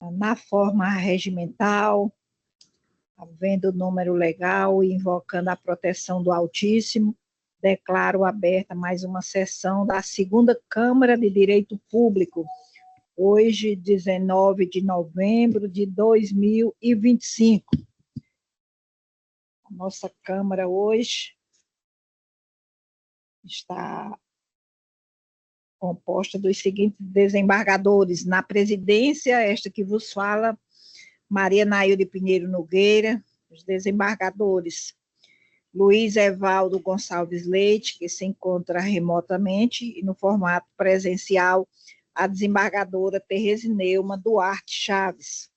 na forma regimental, havendo número legal e invocando a proteção do Altíssimo, declaro aberta mais uma sessão da segunda Câmara de Direito Público, hoje, 19 de novembro de 2025. A nossa Câmara hoje está composta dos seguintes desembargadores. Na presidência, esta que vos fala, Maria Nailde Pinheiro Nogueira. Os desembargadores, Luiz Evaldo Gonçalves Leite, que se encontra remotamente, e no formato presencial, a desembargadora Tereza Neuma Duarte Chaves.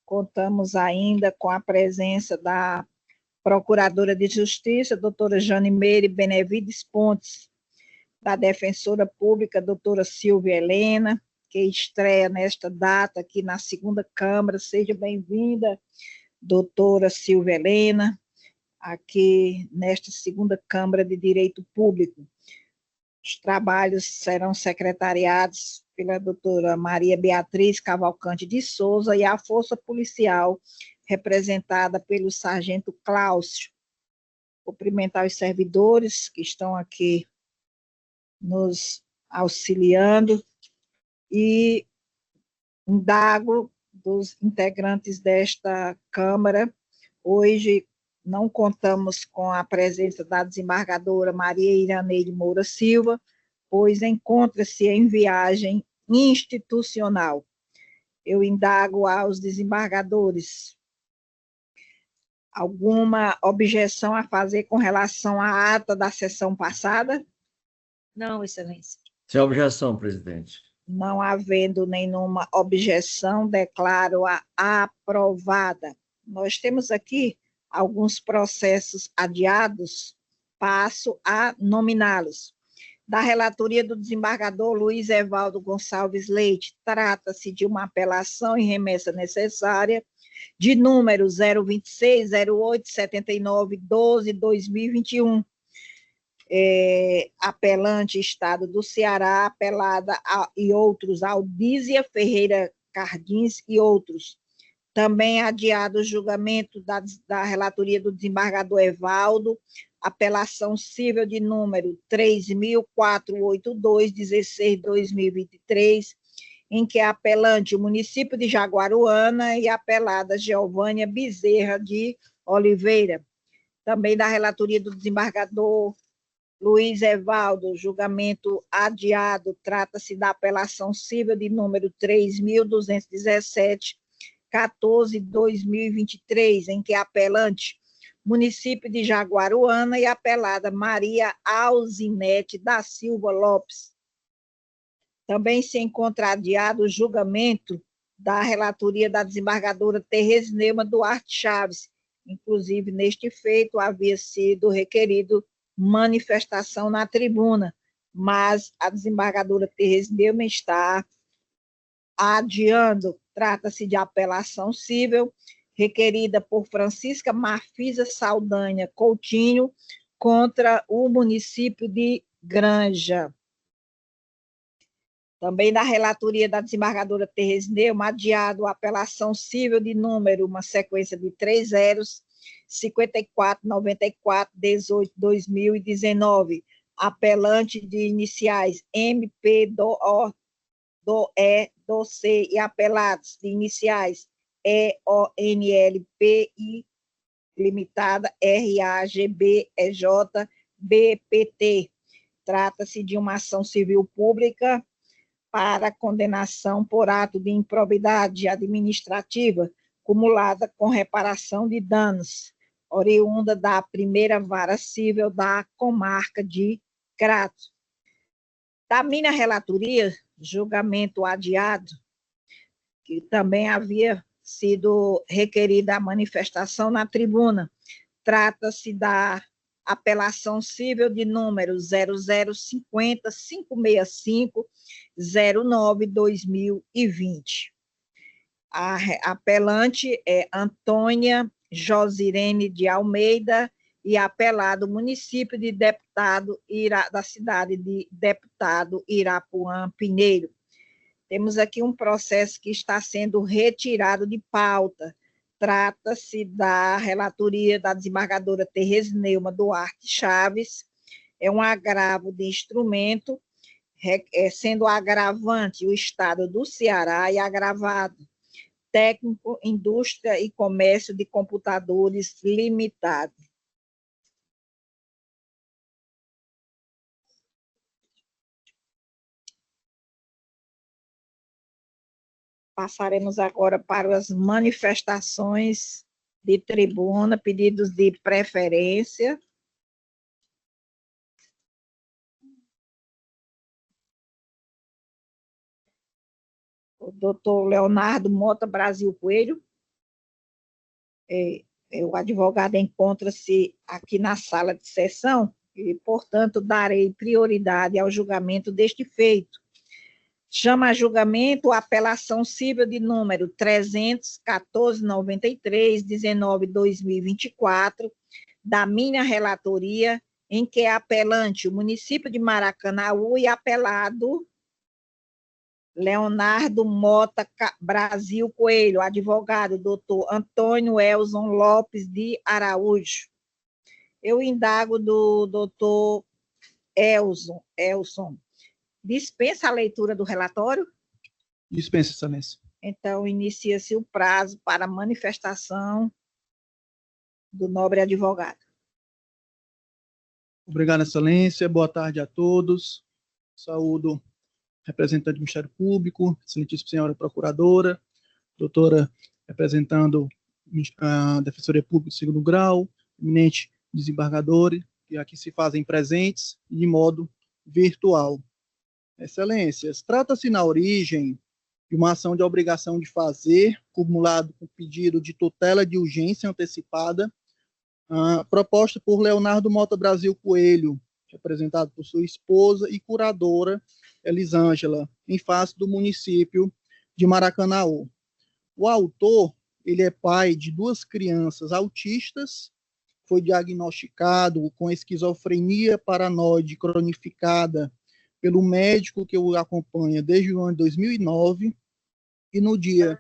Contamos ainda com a presença da Procuradora de Justiça, doutora Janimeire Benevides Pontes, da Defensora Pública, doutora Silvia Helena, que estreia nesta data aqui na segunda Câmara. Seja bem-vinda, doutora Silvia Helena, aqui nesta segunda Câmara de Direito Público. Os trabalhos serão secretariados pela doutora Maria Beatriz Cavalcante de Souza e a Força Policial, representada pelo sargento Cláudio. Cumprimentar os servidores que estão aqui nos auxiliando e indago dos integrantes desta Câmara. Hoje não contamos com a presença da desembargadora Maria Iraneide Moura Silva, pois encontra-se em viagem institucional. Eu indago aos desembargadores: alguma objeção a fazer com relação à ata da sessão passada? Não, Excelência. Sem objeção, presidente. Não havendo nenhuma objeção, declaro-a aprovada. Nós temos aqui alguns processos adiados, passo a nominá-los. Da relatoria do desembargador Luiz Evaldo Gonçalves Leite, trata-se de uma apelação em remessa necessária de número 026-08-79-12-2021. Apelante Estado do Ceará, apelada e outros, Aldízia Ferreira Cardins e outros. Também adiado o julgamento da relatoria do desembargador Evaldo, apelação civil de número 3.482-16-2023, em que é apelante o município de Jaguaruana e apelada Geovânia Bezerra de Oliveira. Também da relatoria do desembargador Luiz Evaldo, julgamento adiado, trata-se da apelação civil de número 3.217-14-2023, em que é apelante município de Jaguaruana e apelada Maria Alzinete da Silva Lopes. Também se encontra adiado o julgamento da relatoria da desembargadora Tereza Neuma Duarte Chaves. Inclusive, neste feito, havia sido requerido manifestação na tribuna, mas a desembargadora Tereza Neuma está adiando. Trata-se de apelação civil requerida por Francisca Marfisa Saldanha Coutinho contra o município de Granja. Também da relatoria da desembargadora Tereza Neuma, adiado a apelação civil de número, uma sequência de 3 zeros, 5494-18-2019, apelante de iniciais MP, do O, do E, do C e apelados de iniciais EONLP e limitada RAGB EJ BPT. Trata-se de uma ação civil pública para condenação por ato de improbidade administrativa cumulada com reparação de danos, oriunda da primeira vara civil da comarca de Crato. Da minha relatoria, julgamento adiado, que também havia sido requerida a manifestação na tribuna, trata-se da apelação civil de número 0050-565-09-2020. A apelante é Antônia Josirene de Almeida e apelado município de Deputado da cidade de Deputado Irapuã Pinheiro. Temos aqui um processo que está sendo retirado de pauta. Trata-se da relatoria da desembargadora Tereza Neuma Duarte Chaves. É um agravo de instrumento, sendo agravante o Estado do Ceará e agravado técnico, indústria e comércio de computadores limitado. Passaremos agora para as manifestações de tribuna, pedidos de preferência. O doutor Leonardo Mota Brasil Coelho, o advogado encontra-se aqui na sala de sessão e, portanto, darei prioridade ao julgamento deste feito. Chama a julgamento a apelação civil de número 300.1493/19/2024, da minha relatoria, em que é apelante o município de Maracanaú e apelado Leonardo Mota Brasil Coelho, advogado, doutor Antônio Elson Lopes de Araújo. Eu indago do doutor Elson. Dispensa a leitura do relatório? Dispensa, excelência. Então, inicia-se o prazo para manifestação do nobre advogado. Obrigado, excelência. Boa tarde a todos. Saúdo representante do Ministério Público, excelentíssima senhora procuradora, doutora representando a Defensoria Pública de segundo grau, eminente desembargadores, que aqui se fazem presentes de modo virtual. Excelências, trata-se na origem de uma ação de obrigação de fazer, cumulado com pedido de tutela de urgência antecipada, proposta por Leonardo Mota Brasil Coelho, representado por sua esposa e curadora, Elisângela, em face do município de Maracanaú. O autor, ele é pai de 2 crianças autistas, foi diagnosticado com esquizofrenia paranoide cronificada pelo médico que o acompanha desde o ano de 2009, e no dia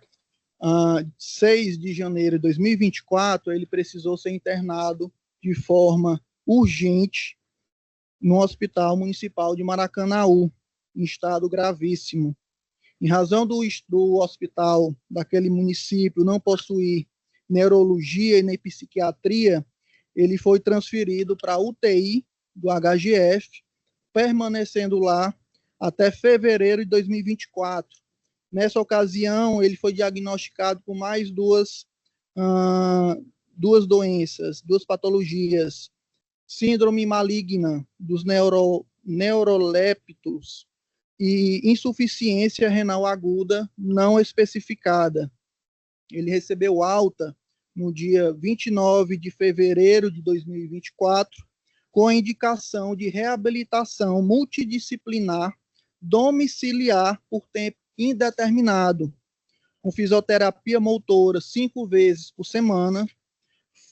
6 de janeiro de 2024, ele precisou ser internado de forma urgente no Hospital Municipal de Maracanaú, em estado gravíssimo. Em razão do hospital daquele município não possuir neurologia e nem psiquiatria, ele foi transferido para a UTI do HGF, permanecendo lá até fevereiro de 2024. Nessa ocasião, ele foi diagnosticado com mais duas doenças, 2 patologias: síndrome maligna dos neuroleptos e insuficiência renal aguda não especificada. Ele recebeu alta no dia 29 de fevereiro de 2024, com a indicação de reabilitação multidisciplinar domiciliar por tempo indeterminado, com fisioterapia motora 5 vezes por semana,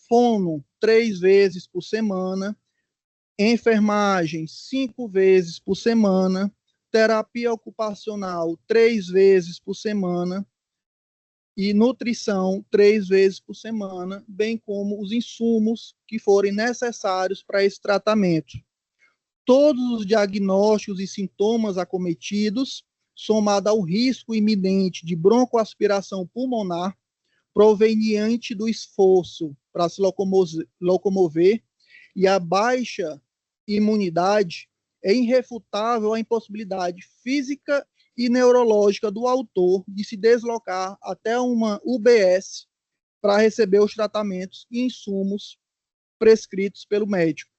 fono 3 vezes por semana, enfermagem 5 vezes por semana, terapia ocupacional 3 vezes por semana e nutrição 3 vezes por semana, bem como os insumos que forem necessários para esse tratamento. Todos os diagnósticos e sintomas acometidos, somado ao risco iminente de broncoaspiração pulmonar, proveniente do esforço para se locomover e a baixa imunidade, é irrefutável a impossibilidade física e neurológica do autor de se deslocar até uma UBS para receber os tratamentos e insumos prescritos pelo médico.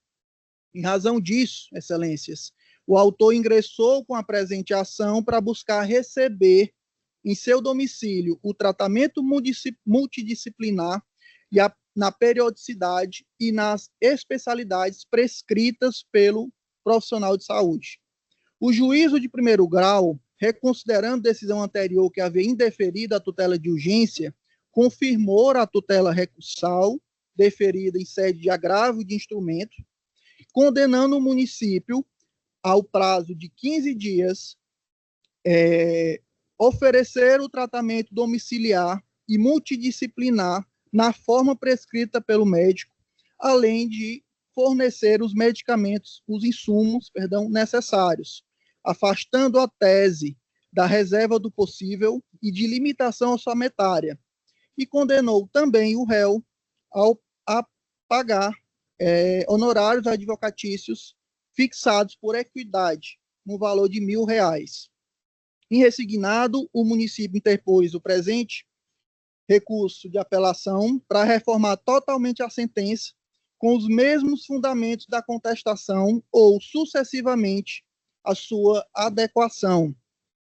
Em razão disso, excelências, o autor ingressou com a presente ação para buscar receber em seu domicílio o tratamento multidisciplinar e na periodicidade e nas especialidades prescritas pelo profissional de saúde. O juízo de primeiro grau, reconsiderando decisão anterior que havia indeferido a tutela de urgência, confirmou a tutela recursal, deferida em sede de agravo de instrumento, condenando o município ao prazo de 15 dias oferecer o tratamento domiciliar e multidisciplinar na forma prescrita pelo médico, além de fornecer os medicamentos, os insumos, necessários, afastando a tese da reserva do possível e de limitação orçamentária, e condenou também o réu a pagar honorários advocatícios fixados por equidade, no valor de R$1.000. Em resignado, o município interpôs o presente recurso de apelação para reformar totalmente a sentença com os mesmos fundamentos da contestação ou, sucessivamente, a sua adequação.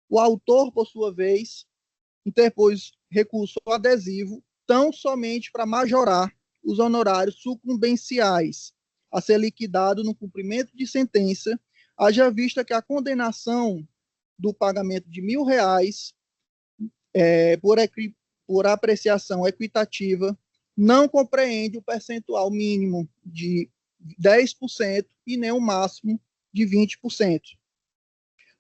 O autor, por sua vez, interpôs recurso adesivo tão somente para majorar os honorários sucumbenciais a ser liquidado no cumprimento de sentença, haja vista que a condenação do pagamento de R$1.000 por apreciação equitativa não compreende o percentual mínimo de 10% e nem o máximo de 20%.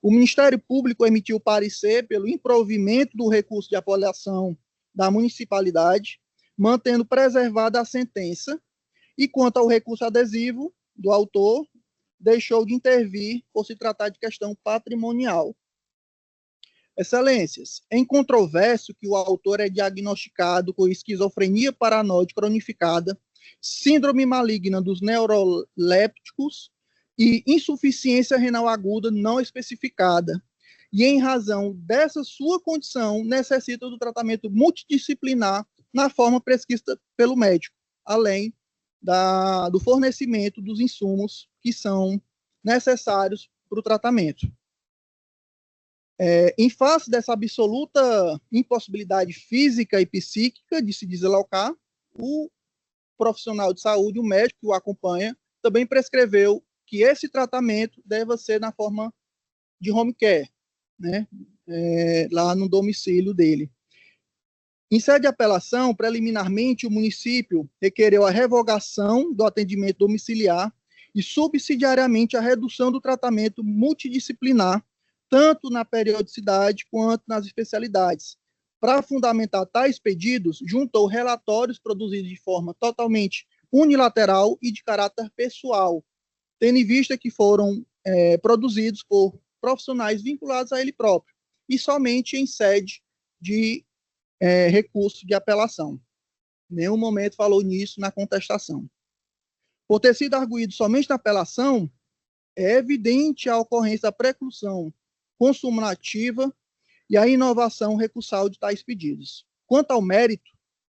O Ministério Público emitiu parecer pelo improvimento do recurso de apelação da municipalidade, mantendo preservada a sentença, e quanto ao recurso adesivo do autor, deixou de intervir por se tratar de questão patrimonial. Excelências, é incontroverso que o autor é diagnosticado com esquizofrenia paranoide cronificada, síndrome maligna dos neurolépticos e insuficiência renal aguda não especificada. E, em razão dessa sua condição, necessita do tratamento multidisciplinar na forma prescrita pelo médico, além do fornecimento dos insumos que são necessários para o tratamento. Em face dessa absoluta impossibilidade física e psíquica de se deslocar, o profissional de saúde, o médico que o acompanha, também prescreveu que esse tratamento deva ser na forma de home care, né? Lá no domicílio dele. Em sede de apelação, preliminarmente, o município requereu a revogação do atendimento domiciliar e, subsidiariamente, a redução do tratamento multidisciplinar, tanto na periodicidade quanto nas especialidades. Para fundamentar tais pedidos, juntou relatórios produzidos de forma totalmente unilateral e de caráter pessoal, tendo em vista que foram produzidos por profissionais vinculados a ele próprio, e somente em sede de recurso de apelação. Em nenhum momento falou nisso na contestação. Por ter sido arguído somente na apelação, é evidente a ocorrência da preclusão consummativa e a inovação recursal de tais pedidos. Quanto ao mérito,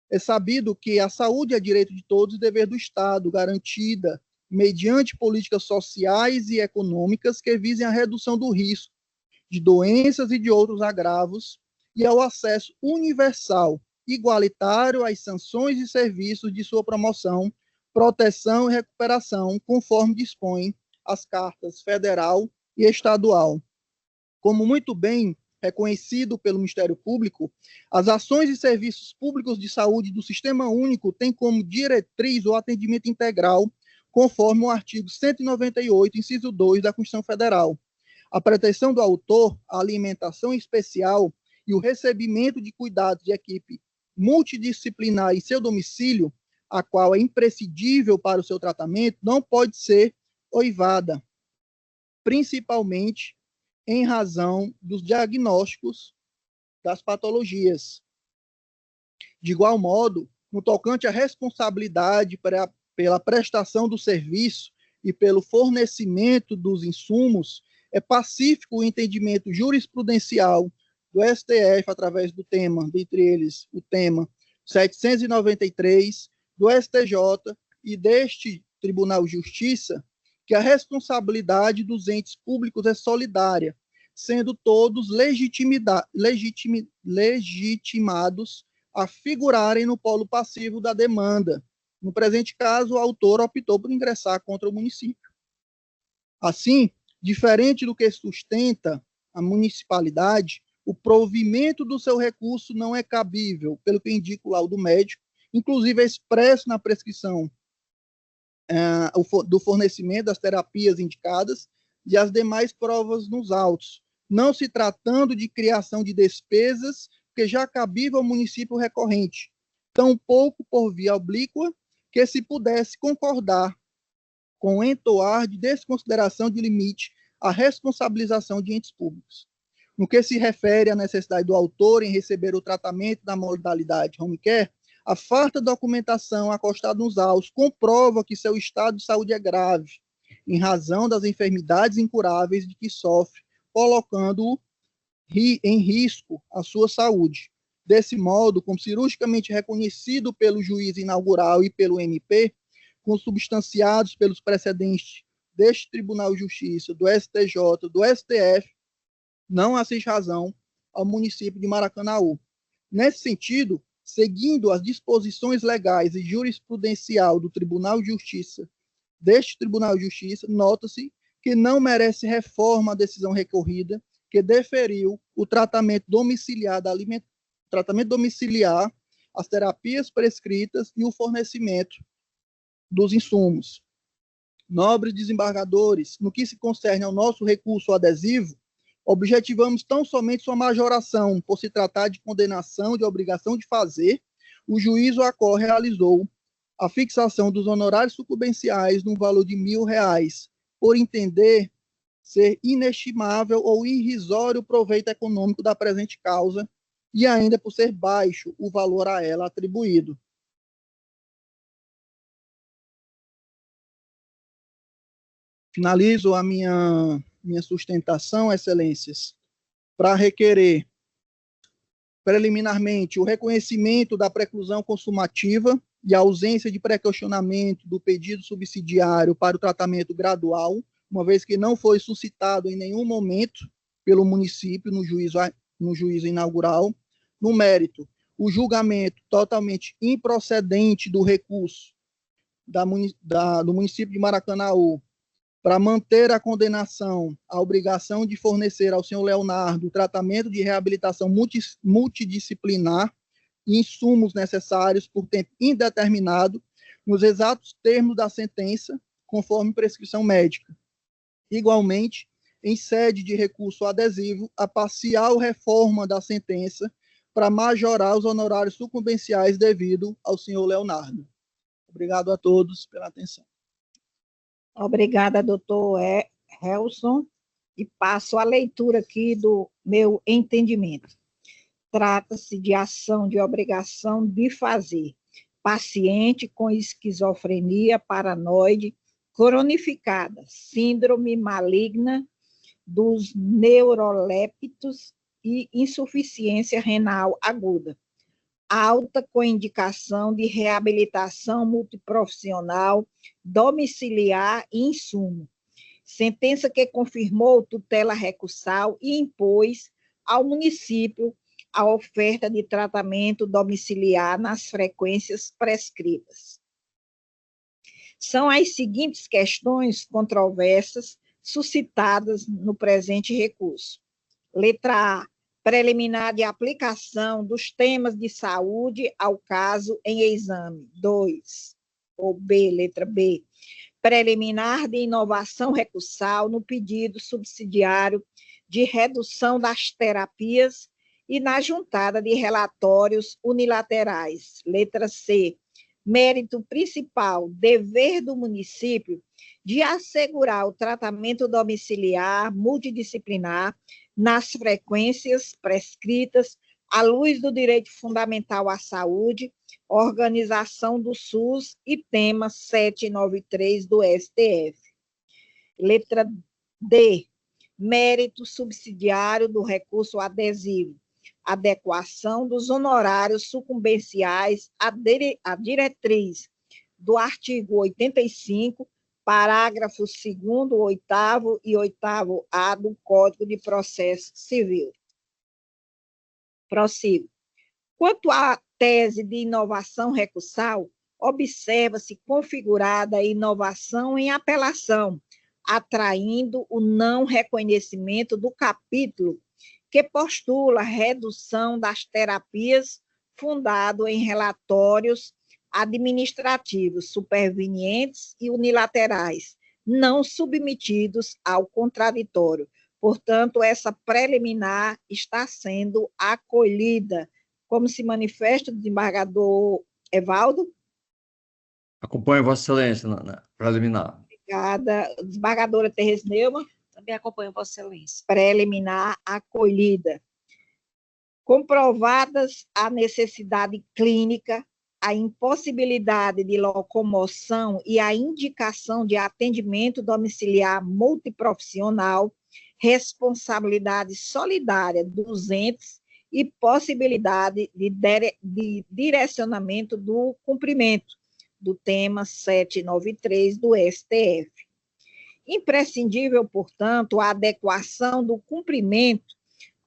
é sabido que a saúde é direito de todos e dever do Estado, garantida mediante políticas sociais e econômicas que visem a redução do risco de doenças e de outros agravos e ao acesso universal, igualitário às sanções e serviços de sua promoção, proteção e recuperação, conforme dispõem as cartas federal e estadual. Como muito bem reconhecido pelo Ministério Público, as ações e serviços públicos de saúde do Sistema Único têm como diretriz o atendimento integral, conforme o artigo 198, inciso 2 da Constituição Federal. A proteção do autor, a alimentação especial e o recebimento de cuidados de equipe multidisciplinar em seu domicílio, a qual é imprescindível para o seu tratamento, não pode ser oivada, principalmente em razão dos diagnósticos das patologias. De igual modo, no tocante à responsabilidade pela prestação do serviço e pelo fornecimento dos insumos, é pacífico o entendimento jurisprudencial do STF através do tema, dentre eles o tema 793, do STJ e deste Tribunal de Justiça, que a responsabilidade dos entes públicos é solidária, sendo todos legitimados a figurarem no polo passivo da demanda. No presente caso, o autor optou por ingressar contra o município. Assim, diferente do que sustenta a municipalidade, o provimento do seu recurso não é cabível, pelo que indica o laudo médico, inclusive é expresso na prescrição do fornecimento das terapias indicadas e as demais provas nos autos, não se tratando de criação de despesas que já cabível ao município recorrente, tampouco por via oblíqua que se pudesse concordar com o entoar de desconsideração de limite à responsabilização de entes públicos. No que se refere à necessidade do autor em receber o tratamento da modalidade home care, a farta documentação acostada nos autos comprova que seu estado de saúde é grave, em razão das enfermidades incuráveis de que sofre, colocando-o em risco a sua saúde. Desse modo, como cirurgicamente reconhecido pelo juiz inaugural e pelo MP, consubstanciados pelos precedentes deste Tribunal de Justiça, do STJ, do STF, não assiste razão ao município de Maracanaú. Nesse sentido, seguindo as disposições legais e jurisprudencial do Tribunal de Justiça, deste Tribunal de Justiça, nota-se que não merece reforma a decisão recorrida que deferiu o tratamento domiciliar as terapias prescritas e o fornecimento dos insumos. Nobres desembargadores, no que se concerne ao nosso recurso adesivo, objetivamos tão somente sua majoração, por se tratar de condenação de obrigação de fazer, o juízo a qual realizou a fixação dos honorários sucumbenciais no valor de R$1.000, por entender ser inestimável ou irrisório o proveito econômico da presente causa e ainda por ser baixo o valor a ela atribuído. Finalizo a minha sustentação, excelências, para requerer preliminarmente o reconhecimento da preclusão consumativa e a ausência de pré-questionamento do pedido subsidiário para o tratamento gradual, uma vez que não foi suscitado em nenhum momento pelo município no juízo inaugural. No mérito, o julgamento totalmente improcedente do recurso do município de Maracanaú para manter a condenação à obrigação de fornecer ao senhor Leonardo tratamento de reabilitação multidisciplinar e insumos necessários por tempo indeterminado, nos exatos termos da sentença, conforme prescrição médica. Igualmente, em sede de recurso adesivo, a parcial reforma da sentença para majorar os honorários sucumbenciais devido ao senhor Leonardo. Obrigado a todos pela atenção. Obrigada, doutor Helson, e passo a leitura aqui do meu entendimento. Trata-se de ação de obrigação de fazer. Paciente com esquizofrenia paranoide cronificada, síndrome maligna dos neurolépticos e insuficiência renal aguda. Alta com indicação de reabilitação multiprofissional, domiciliar e insumo. Sentença que confirmou tutela recursal e impôs ao município a oferta de tratamento domiciliar nas frequências prescritas. São as seguintes questões controversas suscitadas no presente recurso. Letra A. Preliminar de aplicação dos temas de saúde ao caso em exame. 2. Ou B, letra B. Preliminar de inovação recursal no pedido subsidiário de redução das terapias e na juntada de relatórios unilaterais. Letra C. Mérito principal, dever do município de assegurar o tratamento domiciliar multidisciplinar nas frequências prescritas à luz do direito fundamental à saúde, organização do SUS e tema 793 do STF. Letra D. Mérito subsidiário do recurso adesivo. Adequação dos honorários sucumbenciais à diretriz do artigo 85, parágrafos 2º, 8º e 8º-A do Código de Processo Civil. Prossigo. Quanto à tese de inovação recursal, observa-se configurada a inovação em apelação, atraindo o não reconhecimento do capítulo que postula redução das terapias fundado em relatórios administrativos supervenientes e unilaterais, não submetidos ao contraditório, Portanto, essa preliminar está sendo acolhida. Como se manifesta o desembargador Evaldo? Acompanho Vossa Excelência na preliminar. Obrigada. Desembargadora Tereza Neumann? Também acompanho Vossa Excelência. Preliminar acolhida. Comprovadas a necessidade clínica, a impossibilidade de locomoção e a indicação de atendimento domiciliar multiprofissional, responsabilidade solidária dos entes e possibilidade de direcionamento do cumprimento do tema 793 do STF. Imprescindível, portanto, a adequação do cumprimento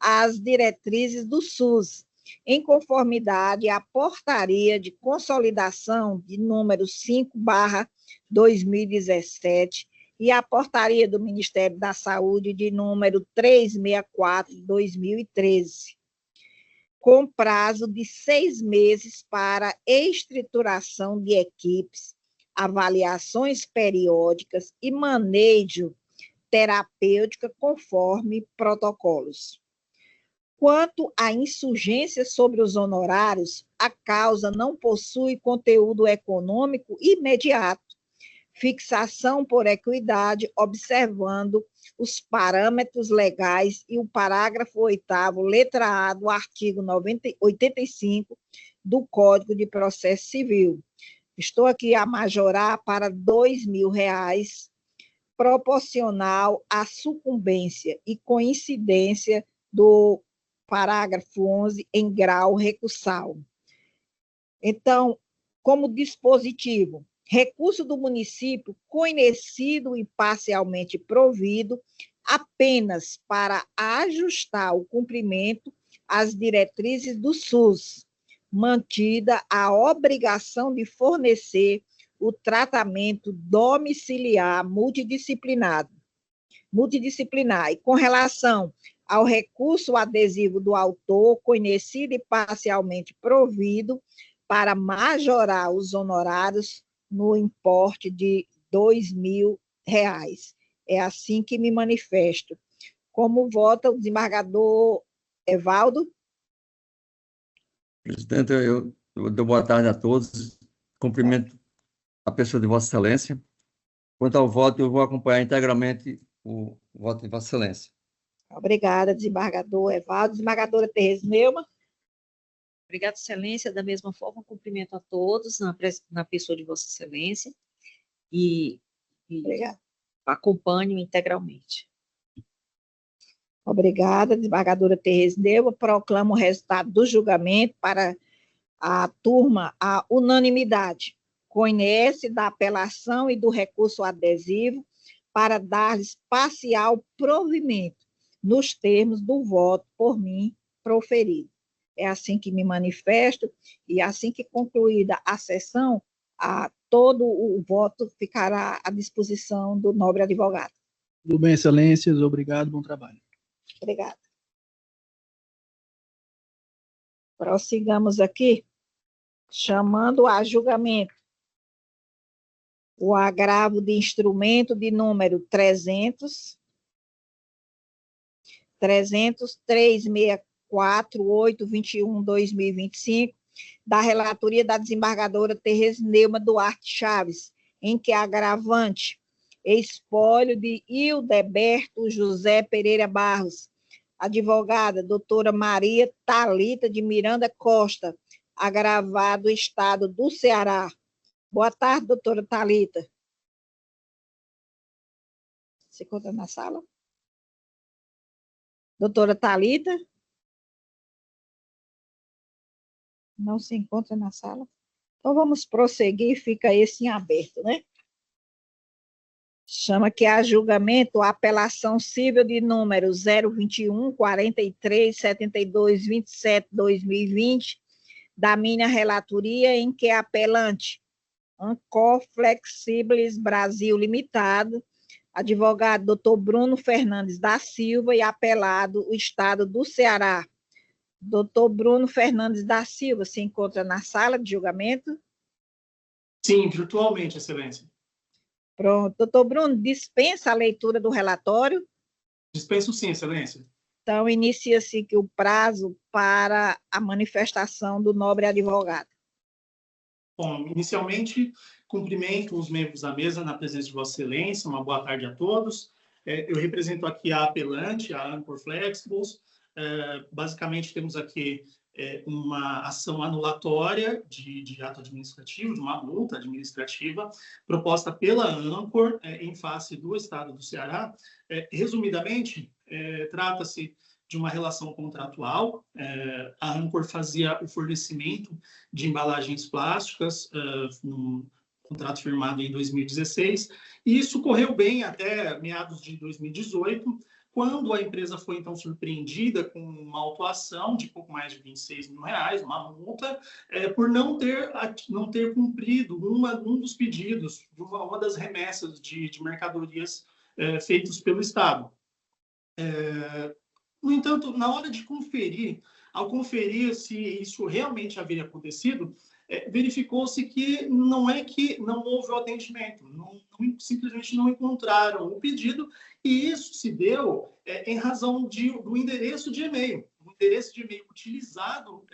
às diretrizes do SUS, em conformidade à portaria de consolidação de número 5/2017 e à portaria do Ministério da Saúde de número 364/2013, com prazo de 6 meses para estruturação de equipes, avaliações periódicas e manejo terapêutica conforme protocolos. Quanto à insurgência sobre os honorários, a causa não possui conteúdo econômico imediato, fixação por equidade, observando os parâmetros legais e o parágrafo 8º, letra A, do artigo 85 do Código de Processo Civil. Estou aqui a majorar para R$ 2.000, proporcional à sucumbência e coincidência do parágrafo 11 em grau recursal. Então, como dispositivo, recurso do município conhecido e parcialmente provido apenas para ajustar o cumprimento às diretrizes do SUS, mantida a obrigação de fornecer o tratamento domiciliar multidisciplinar. E com relação ao recurso adesivo do autor, conhecido e parcialmente provido, para majorar os honorários no importe de R$ 2.000. É assim que me manifesto. Como vota o desembargador Evaldo? Presidente, eu dou boa tarde a todos. Cumprimento a pessoa de Vossa Excelência. Quanto ao voto, eu vou acompanhar integralmente o voto de Vossa Excelência. Obrigada, desembargador Evaldo. Desembargadora Tereza Neumann? Obrigada, Excelência. Da mesma forma, cumprimento a todos na pessoa de Vossa Excelência e acompanho integralmente. Obrigada, desembargadora Tereza Neumann. Proclamo o resultado do julgamento para a turma a unanimidade. Conhece da apelação e do recurso adesivo para dar-lhes parcial provimento nos termos do voto por mim proferido. É assim que me manifesto e assim que concluída a sessão, todo o voto ficará à disposição do nobre advogado. Tudo bem, excelências. Obrigado, bom trabalho. Obrigada. Prossigamos aqui, chamando a julgamento o agravo de instrumento de número 364.821/2025, da relatoria da desembargadora Tereza Neumann Duarte Chaves, em que a agravante espólio de Hildeberto José Pereira Barros, advogada doutora Maria Thalita de Miranda Costa, agravado Estado do Ceará. Boa tarde, doutora Thalita. Se encontra na sala? Doutora Thalita? Não se encontra na sala? Então, vamos prosseguir, fica esse em aberto, né? Chama que a julgamento a apelação civil de número 021-43-72-27-2020, da minha relatoria, em que a apelante Ancor Flexibles Brasil Limitado, advogado doutor Bruno Fernandes da Silva e apelado o Estado do Ceará. Doutor Bruno Fernandes da Silva se encontra na sala de julgamento? Sim, virtualmente, excelência. Pronto. Doutor Bruno, dispensa a leitura do relatório? Dispenso sim, Excelência. Então, inicia-se aqui o prazo para a manifestação do nobre advogado. Bom, inicialmente, cumprimento os membros da mesa na presença de Vossa Excelência, uma boa tarde a todos. Eu represento aqui a apelante, a Anchor Flexibles. Basicamente, temos aqui uma ação anulatória de ato administrativo, de uma multa administrativa, proposta pela Anchor em face do Estado do Ceará. Resumidamente, trata-se de uma relação contratual. A Anchor fazia o fornecimento de embalagens plásticas num contrato firmado em 2016, e isso correu bem até meados de 2018, quando a empresa foi, então, surpreendida com uma autuação de pouco mais de R$26 mil, uma multa, por não ter cumprido um dos pedidos, de uma das remessas de mercadorias feitos pelo Estado. No entanto, na hora de conferir, ao conferir se isso realmente haveria acontecido, verificou-se que não houve o atendimento, simplesmente não encontraram o pedido, e isso se deu em razão do endereço de e-mail. O endereço de e-mail utilizado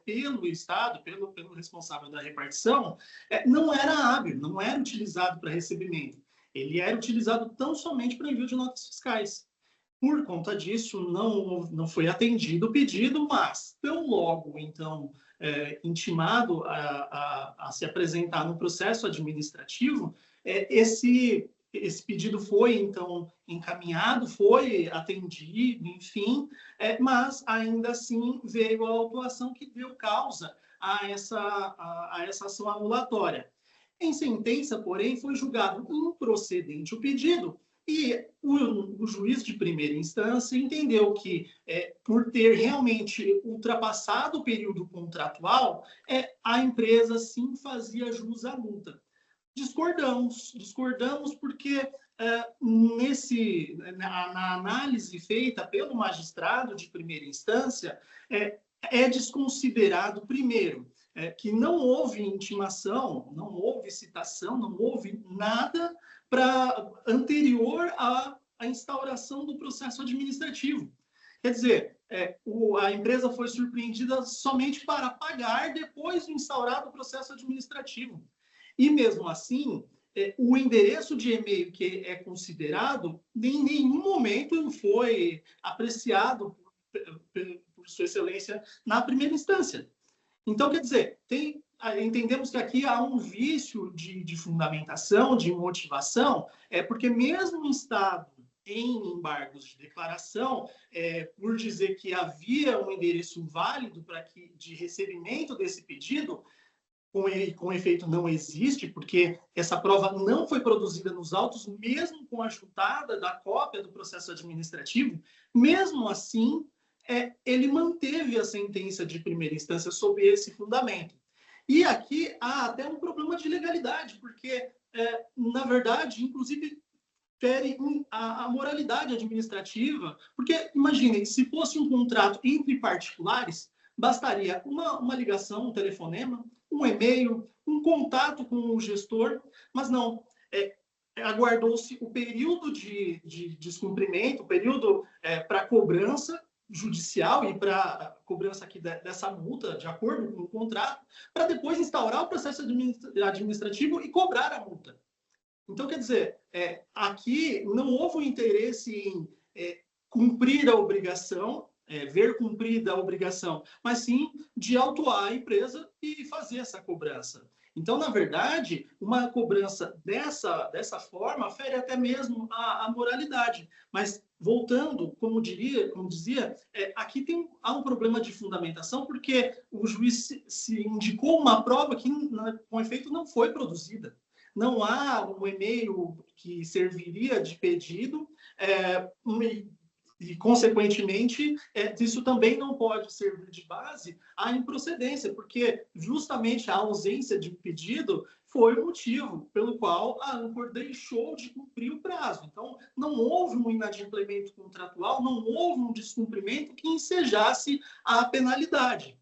pelo Estado, pelo responsável da repartição, não era hábil, não era utilizado para recebimento. Ele era utilizado tão somente para envio de notas fiscais. Por conta disso, não foi atendido o pedido, mas, tão logo, então, intimado a se apresentar no processo administrativo, esse pedido foi, então, encaminhado, foi atendido, enfim, mas, ainda assim, veio a autuação que deu causa a essa ação anulatória. Em sentença, porém, foi julgado improcedente o pedido, e o juiz de primeira instância entendeu que, por ter realmente ultrapassado o período contratual, a empresa sim fazia jus à multa. Discordamos porque na análise feita pelo magistrado de primeira instância, é desconsiderado, primeiro, que não houve intimação, não houve citação, não houve nada anterior à instauração do processo administrativo. Quer dizer, a empresa foi surpreendida somente para pagar depois do instaurado processo administrativo. E, mesmo assim, o endereço de e-mail que é considerado, em nenhum momento foi apreciado por Sua Excelência na primeira instância. Então, quer dizer, entendemos que aqui há um vício de fundamentação, de motivação, porque mesmo o Estado em embargos de declaração, por dizer que havia um endereço válido de recebimento desse pedido, com efeito não existe, porque essa prova não foi produzida nos autos, mesmo com a chutada da cópia do processo administrativo. Mesmo assim, ele manteve a sentença de primeira instância sob esse fundamento. E aqui há até um problema de legalidade, porque, na verdade, inclusive, fere a moralidade administrativa, porque, imaginem, se fosse um contrato entre particulares, bastaria uma ligação, um telefonema, um e-mail, um contato com o gestor, mas não. Aguardou-se o período de descumprimento, o período para cobrança judicial e para cobrança aqui dessa multa, de acordo com o contrato, para depois instaurar o processo administrativo e cobrar a multa. Então, quer dizer, aqui não houve um interesse em cumprir a obrigação, ver cumprida a obrigação, mas sim de autuar a empresa e fazer essa cobrança. Então, na verdade, uma cobrança dessa forma fere até mesmo a moralidade. Mas, voltando, como dizia, aqui há um problema de fundamentação, porque o juiz se indicou uma prova que, com efeito, não foi produzida. Não há um e-mail que serviria de pedido, e, consequentemente, isso também não pode servir de base à improcedência, porque justamente a ausência de um pedido foi o motivo pelo qual a Anchor deixou de cumprir o prazo. Então, não houve um inadimplemento contratual, não houve um descumprimento que ensejasse a penalidade.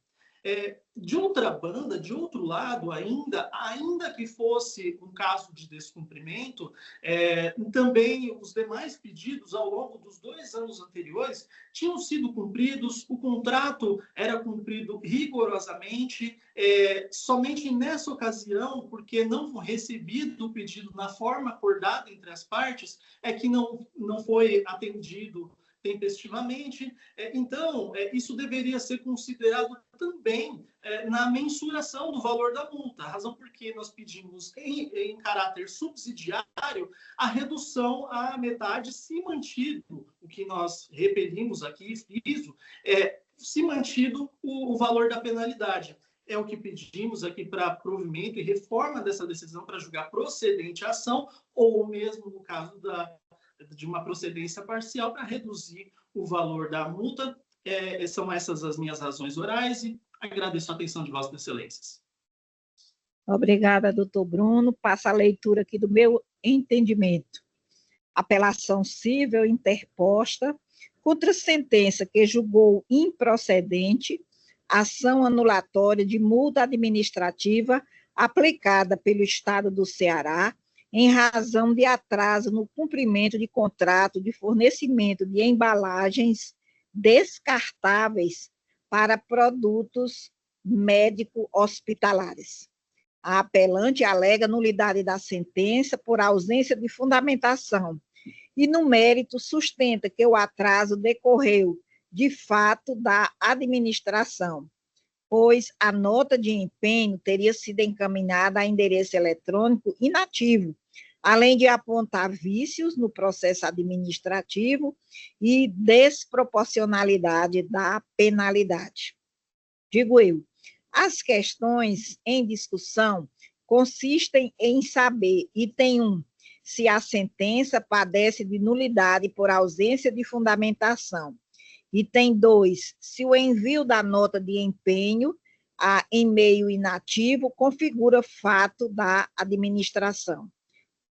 De outra banda, de outro lado, ainda que fosse um caso de descumprimento, também os demais pedidos ao longo dos 2 anos anteriores tinham sido cumpridos, o contrato era cumprido rigorosamente, somente nessa ocasião, porque não recebido o pedido na forma acordada entre as partes, é que não foi atendido tempestivamente. Então, isso deveria ser considerado também na mensuração do valor da multa, a razão por que nós pedimos em caráter subsidiário a redução à metade, se mantido o que nós repelimos aqui, friso, se mantido o valor da penalidade. É o que pedimos aqui para provimento e reforma dessa decisão para julgar procedente a ação, ou mesmo no caso de uma procedência parcial para reduzir o valor da multa. São essas as minhas razões orais e agradeço a atenção de Vossas Excelências. Obrigada, doutor Bruno. Passa a leitura aqui do meu entendimento. Apelação cível interposta contra sentença que julgou improcedente ação anulatória de multa administrativa aplicada pelo Estado do Ceará em razão de atraso no cumprimento de contrato de fornecimento de embalagens descartáveis para produtos médico-hospitalares. A apelante alega nulidade da sentença por ausência de fundamentação e, no mérito, sustenta que o atraso decorreu, de fato, da administração, pois a nota de empenho teria sido encaminhada a endereço eletrônico inativo, além de apontar vícios no processo administrativo e desproporcionalidade da penalidade. Digo eu, as questões em discussão consistem em saber, item 1, se a sentença padece de nulidade por ausência de fundamentação. Item 2, se o envio da nota de empenho em meio inativo configura fato da administração.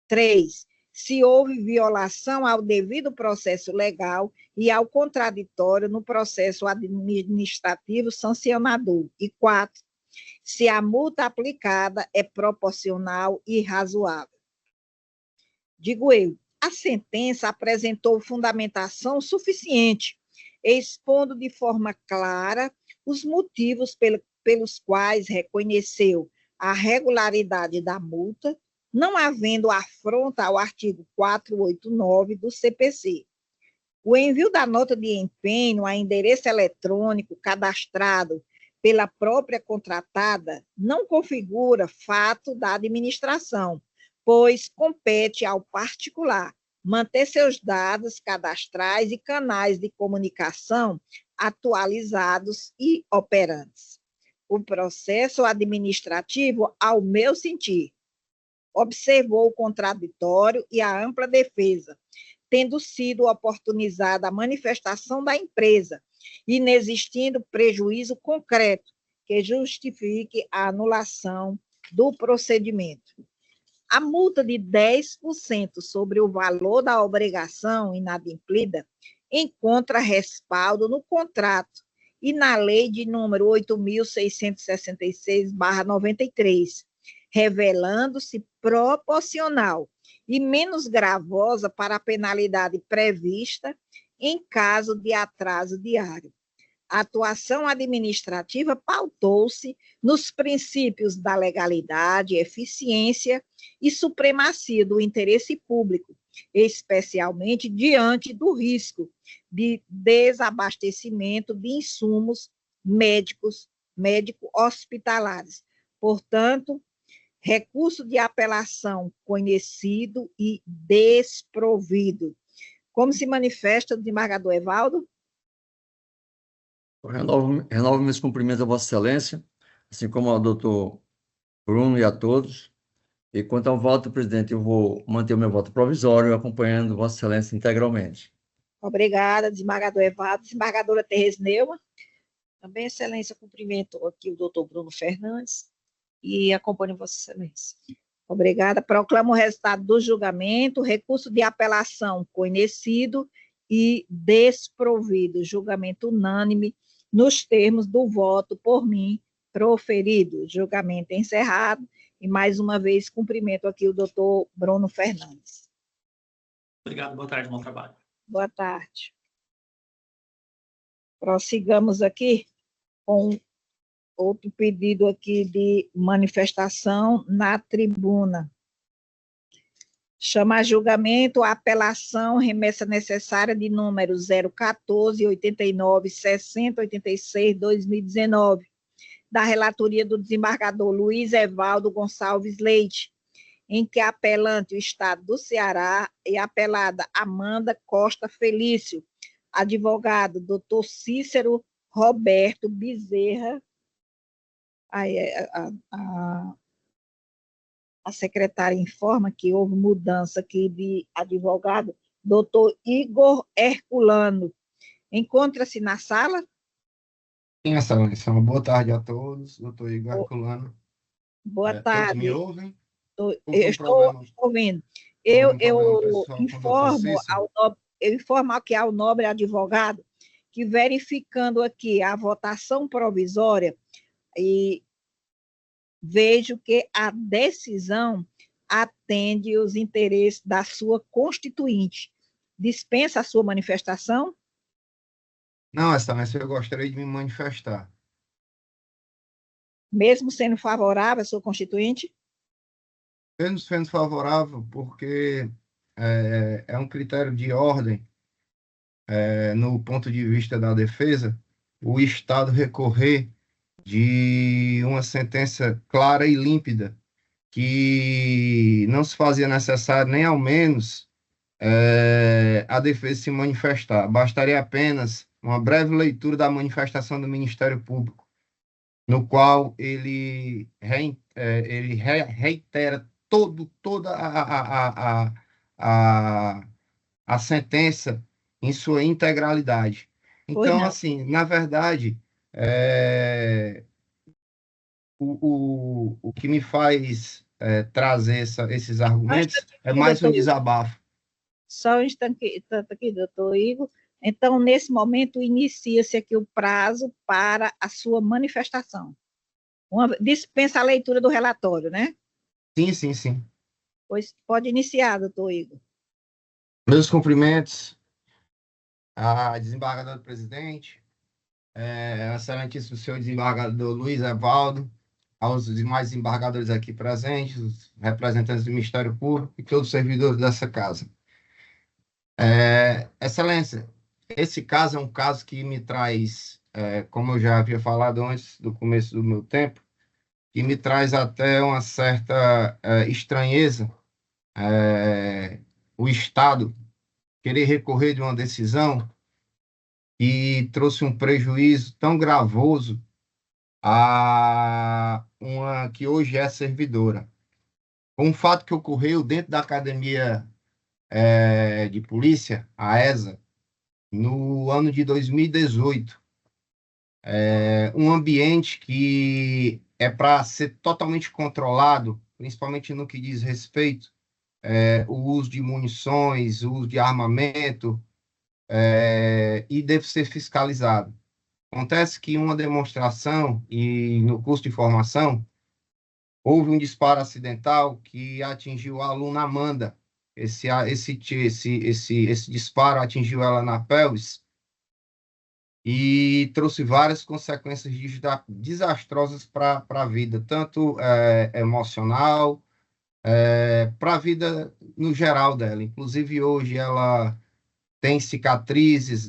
3, se houve violação ao devido processo legal e ao contraditório no processo administrativo sancionador. E 4, se a multa aplicada é proporcional e razoável. Digo eu, a sentença apresentou fundamentação suficiente, expondo de forma clara os motivos pelos quais reconheceu a regularidade da multa, não havendo afronta ao artigo 489 do CPC. O envio da nota de empenho a endereço eletrônico cadastrado pela própria contratada não configura fato da administração, pois compete ao particular manter seus dados cadastrais e canais de comunicação atualizados e operantes. O processo administrativo, ao meu sentir, observou o contraditório e a ampla defesa, tendo sido oportunizada a manifestação da empresa, inexistindo prejuízo concreto que justifique a anulação do procedimento. A multa de 10% sobre o valor da obrigação inadimplida encontra respaldo no contrato e na lei de número 8.666/93, revelando-se proporcional e menos gravosa para a penalidade prevista em caso de atraso diário. A atuação administrativa pautou-se nos princípios da legalidade, eficiência e supremacia do interesse público, especialmente diante do risco de desabastecimento de insumos médico-hospitalares. Portanto, recurso de apelação conhecido e desprovido. Como se manifesta o desembargador Evaldo? Renovo meus cumprimentos a Vossa Excelência, assim como ao doutor Bruno e a todos. E quanto ao voto, presidente, eu vou manter o meu voto provisório, acompanhando Vossa Excelência integralmente. Obrigada, desembargador Evaldo. Desembargadora Tereza Neumann. Também, Excelência, cumprimento aqui o doutor Bruno Fernandes e acompanho Vossa Excelência. Obrigada. Proclamo o resultado do julgamento, recurso de apelação conhecido e desprovido. Julgamento unânime nos termos do voto por mim proferido. Julgamento encerrado. E, mais uma vez, cumprimento aqui o doutor Bruno Fernandes. Obrigado, boa tarde, bom trabalho. Boa tarde. Prossigamos aqui com outro pedido aqui de manifestação na tribuna. Chama a julgamento a apelação remessa necessária de número 014 89 60 86 2019, da relatoria do desembargador Luiz Evaldo Gonçalves Leite, em que a apelante, o Estado do Ceará, e a apelada Amanda Costa Felício, advogado doutor Cícero Roberto Bezerra, a secretária informa que houve mudança aqui de advogado, doutor Igor Herculano. Encontra-se na sala? Sim, Excelência. Uma boa tarde a todos. Doutor Igor Herculano. Boa Todos me tarde. ouvem? Eu estou ouvindo. Eu informo aqui ao nobre advogado que, verificando aqui a votação provisória, e vejo que a decisão atende os interesses da sua constituinte. Dispensa a sua manifestação? Não, Excelência, eu gostaria de me manifestar. Mesmo sendo favorável à sua constituinte? Mesmo sendo favorável, porque é um critério de ordem, no ponto de vista da defesa, o Estado recorrer de uma sentença clara e límpida, que não se fazia necessário nem ao menos a defesa se manifestar. Bastaria apenas uma breve leitura da manifestação do Ministério Público, no qual ele reitera toda a sentença em sua integralidade. Então, assim, na verdade, o que me faz trazer esses argumentos é mais um desabafo. Só um instante aqui, doutor Igor. Então, nesse momento, inicia-se aqui o prazo para a sua manifestação. Dispensa a leitura do relatório, né? Sim. Pois pode iniciar, doutor Igor. Meus cumprimentos a desembargador presidente, excelentíssimo senhor desembargador Luiz Evaldo, aos demais desembargadores aqui presentes, os representantes do Ministério Público e todos os servidores dessa casa. Excelência, esse caso é um caso que me traz, como eu já havia falado antes do começo do meu tempo, que me traz até uma certa estranheza, o Estado querer recorrer de uma decisão que trouxe um prejuízo tão gravoso a uma que hoje é servidora. Um fato que ocorreu dentro da Academia de Polícia, a ESA, no ano de 2018. Um ambiente que é para ser totalmente controlado, principalmente no que diz respeito o uso de munições, o uso de armamento, e deve ser fiscalizado. Acontece que em uma demonstração e no curso de formação, houve um disparo acidental que atingiu a aluna Amanda. Esse disparo atingiu ela na pelvis e trouxe várias consequências desastrosas para a vida, tanto emocional, para a vida no geral dela. Inclusive, hoje ela tem cicatrizes,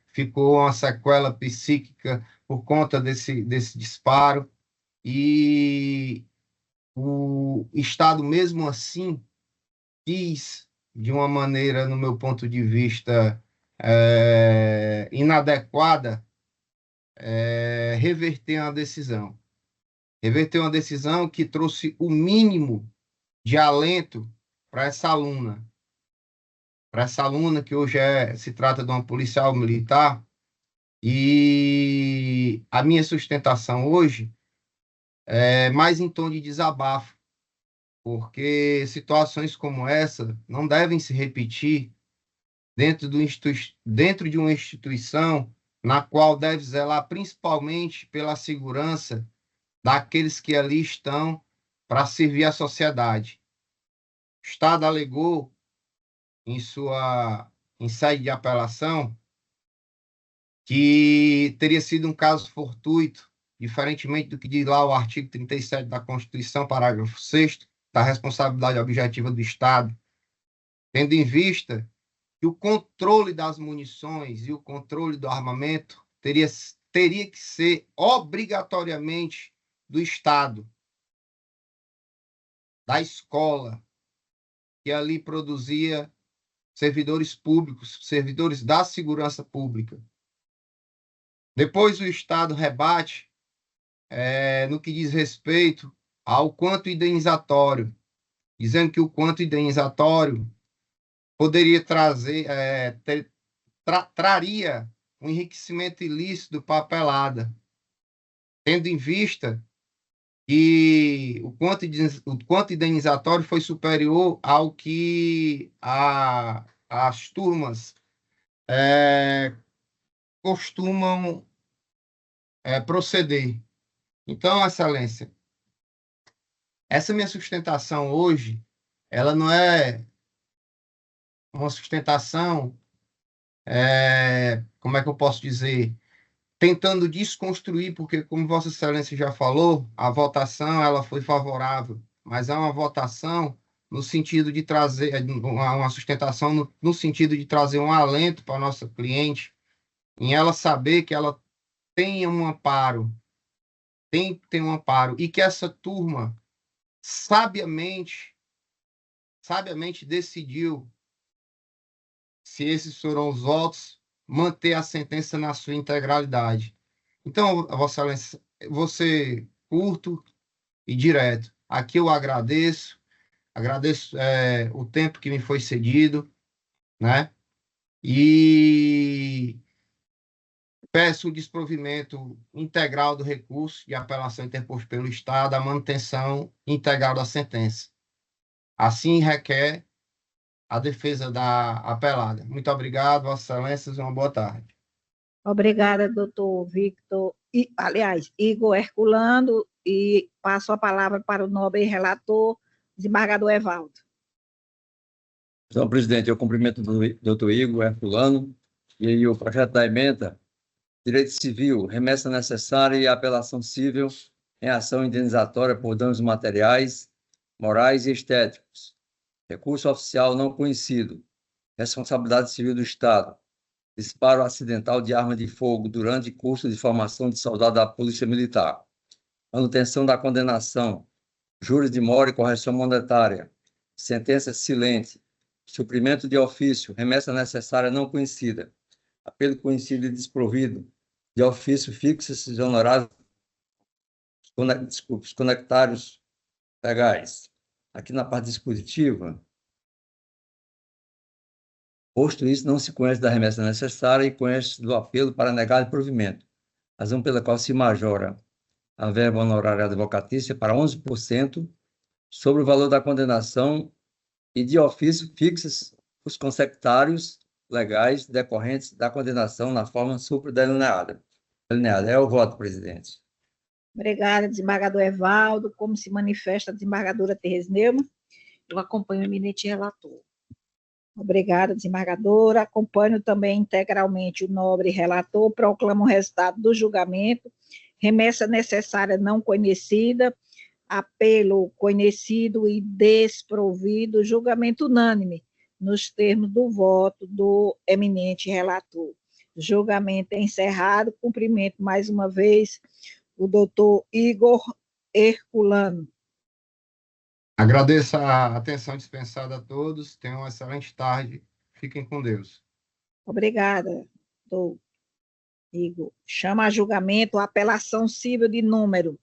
ficou uma sequela psíquica por conta desse disparo, e o Estado, mesmo assim, quis, de uma maneira, no meu ponto de vista, inadequada, reverter uma decisão. Reverter uma decisão que trouxe o mínimo de alento para essa aluna. Para essa aluna que hoje se trata de uma policial militar, e a minha sustentação hoje é mais em tom de desabafo, porque situações como essa não devem se repetir dentro de uma instituição na qual deve zelar principalmente pela segurança daqueles que ali estão para servir a sociedade. O Estado alegou em sede de apelação que teria sido um caso fortuito, diferentemente do que diz lá o artigo 37 da Constituição, parágrafo 6º, da responsabilidade objetiva do Estado, tendo em vista que o controle das munições e o controle do armamento teria que ser obrigatoriamente do Estado, da escola, que ali produzia servidores públicos, servidores da segurança pública. Depois o Estado rebate no que diz respeito ao quanto indenizatório, dizendo que o quanto indenizatório poderia traria um enriquecimento ilícito para a papelada, tendo em vista que o quanto indenizatório foi superior ao que as turmas costumam proceder. Então, Excelência, essa minha sustentação hoje, ela não é uma sustentação, como é que eu posso dizer, tentando desconstruir, porque, como Vossa Excelência já falou, a votação ela foi favorável, mas é uma votação no sentido de trazer, uma sustentação no sentido de trazer um alento para a nossa cliente, em ela saber que ela tem um amparo, tem um amparo, e que essa turma sabiamente decidiu, se esses foram os votos, manter a sentença na sua integralidade. Então, Vossa Excelência, você curto e direto. Aqui eu agradeço o tempo que me foi cedido, né? E peço o desprovimento integral do recurso de apelação interposto pelo Estado, a manutenção integral da sentença. Assim requer a defesa da apelada. Muito obrigado, Vossa Excelência, uma boa tarde. Obrigada, doutor Victor, Igor Herculano, e passo a palavra para o nobre relator, desembargador Evaldo. Então, presidente, eu cumprimento o doutor Igor Herculano e o projeto da emenda, direito civil, remessa necessária e apelação civil em ação indenizatória por danos materiais, morais e estéticos. Recurso oficial não conhecido. Responsabilidade civil do Estado. Disparo acidental de arma de fogo durante curso de formação de soldado da Polícia Militar. Manutenção da condenação. Juros de mora e correção monetária. Sentença silente. Suprimento de ofício. Remessa necessária não conhecida. Apelo conhecido e desprovido. De ofício fixos e honorários. Os conectários legais. Aqui na parte dispositiva, posto isso, não se conhece da remessa necessária e conhece do apelo para negar o provimento, razão pela qual se majora a verba honorária advocatícia para 11% sobre o valor da condenação e de ofício fixa os consectários legais decorrentes da condenação na forma supradelineada. É o voto, presidente. Obrigada, desembargador Evaldo. Como se manifesta a desembargadora Tereza Neumann? Eu acompanho o eminente relator. Obrigada, desembargadora. Acompanho também integralmente o nobre relator. Proclamo o resultado do julgamento. Remessa necessária não conhecida. Apelo conhecido e desprovido. Julgamento unânime, nos termos do voto do eminente relator. Julgamento encerrado. Cumprimento mais uma vez o doutor Igor Herculano. Agradeço a atenção dispensada a todos. Tenham uma excelente tarde. Fiquem com Deus. Obrigada, doutor Igor. Chama a julgamento a apelação civil de número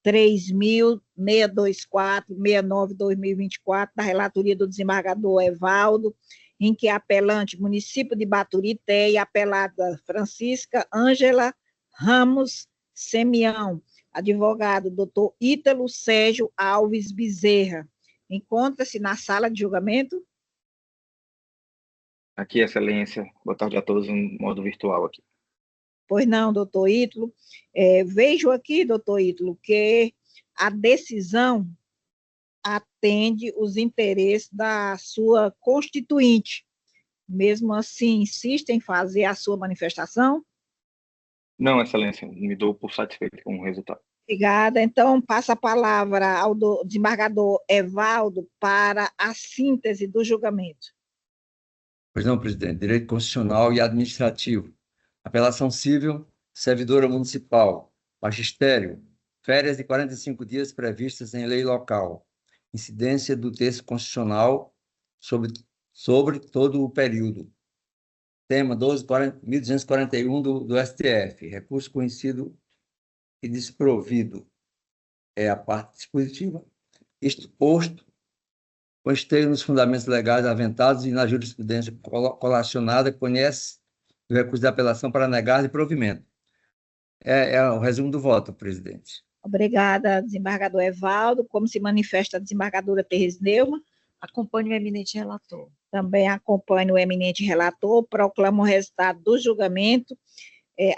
3.624-69-2024, da relatoria do desembargador Evaldo, em que a apelante, município de Baturité, e a apelada Francisca Ângela Ramos Semião, advogado doutor Ítalo Sérgio Alves Bezerra, encontra-se na sala de julgamento? Aqui, Excelência. Boa tarde a todos, em modo virtual aqui. Pois não, doutor Ítalo. Vejo aqui, doutor Ítalo, que a decisão atende os interesses da sua constituinte. Mesmo assim, insiste em fazer a sua manifestação? Não, Excelência, me dou por satisfeito com o resultado. Obrigada. Então, passa a palavra ao desembargador Evaldo para a síntese do julgamento. Pois não, presidente. Direito constitucional e administrativo. Apelação civil, servidora municipal. Magistério, férias de 45 dias previstas em lei local. Incidência do texto constitucional sobre todo o período. Tema 12.241 do STF. Recurso conhecido e desprovido. É a parte dispositiva. Isto posto, com esteio nos fundamentos legais aventados e na jurisprudência colacionada, conhece o recurso de apelação para negar de provimento. É o resumo do voto, presidente. Obrigada, desembargador Evaldo. Como se manifesta a desembargadora Tereza Neumann? Acompanhe o eminente relator. Também acompanho o eminente relator. Proclamo o resultado do julgamento.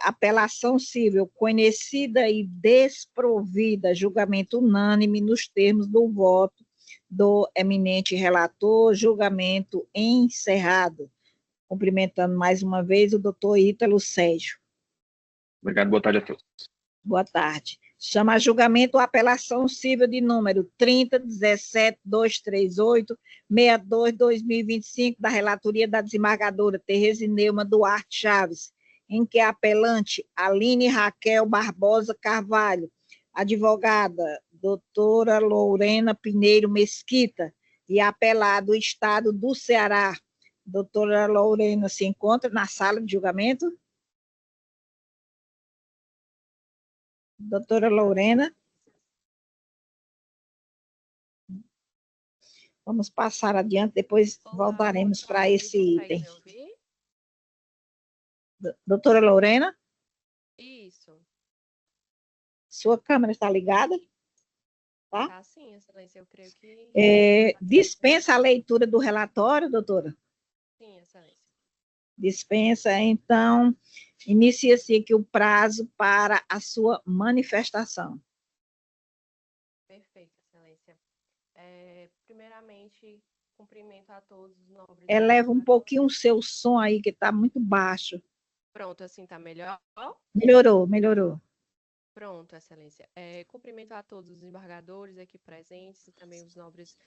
Apelação civil conhecida e desprovida, julgamento unânime nos termos do voto do eminente relator, julgamento encerrado. Cumprimentando mais uma vez o doutor Ítalo Sérgio. Obrigado, boa tarde a todos. Boa tarde. Chama a julgamento a apelação civil de número 30.17.238.62/2025 da relatoria da desembargadora Tereza Neumann Duarte Chaves, em que a apelante Aline Raquel Barbosa Carvalho, advogada doutora Lorena Pinheiro Mesquita e apelado o Estado do Ceará. Doutora Lorena se encontra na sala de julgamento? Doutora Lorena? Vamos passar adiante, depois voltaremos para esse item. Doutora Lorena? Isso. Sua câmera está ligada? Tá? Tá sim, Excelência, eu creio que... Dispensa a leitura do relatório, doutora? Sim, Excelência. Dispensa, então, inicia-se aqui o prazo para a sua manifestação. Perfeito, Excelência. Primeiramente, cumprimento a todos os nobres... Eleva um pouquinho o seu som aí, que está muito baixo. Pronto, assim tá melhor? Melhorou. Pronto, Excelência. Cumprimento a todos os desembargadores aqui presentes e também os nobres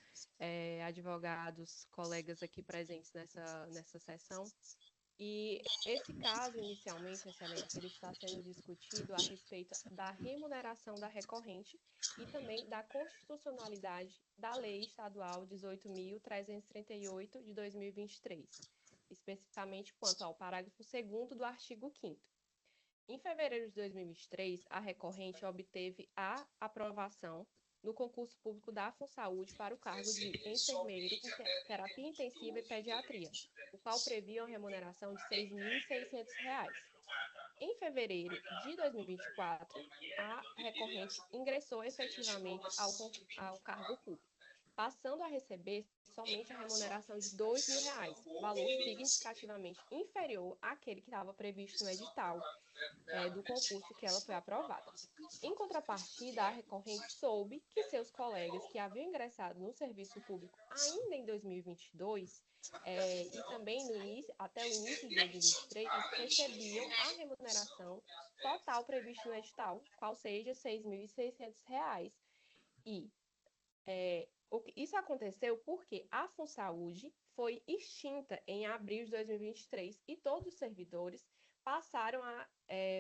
advogados, colegas aqui presentes nessa sessão. E esse caso, inicialmente, Excelência, ele está sendo discutido a respeito da remuneração da recorrente e também da constitucionalidade da Lei Estadual 18.338 de 2023, especificamente quanto ao parágrafo 2º do artigo 5º. Em fevereiro de 2023, a recorrente obteve a aprovação no concurso público da FUNSaúde para o cargo de enfermeiro em terapia intensiva e pediatria, o qual previa uma remuneração de R$ 6.600. Em fevereiro de 2024, a recorrente ingressou efetivamente ao cargo público, passando a receber somente a remuneração de R$ 2.000, valor significativamente inferior àquele que estava previsto no edital do concurso que ela foi aprovada. Em contrapartida, a recorrente soube que seus colegas que haviam ingressado no serviço público ainda em 2022 e também até o início de 2023 recebiam a remuneração total prevista no edital, qual seja R$ 6.600. E isso aconteceu porque a FUNSaúde foi extinta em abril de 2023 e todos os servidores passaram a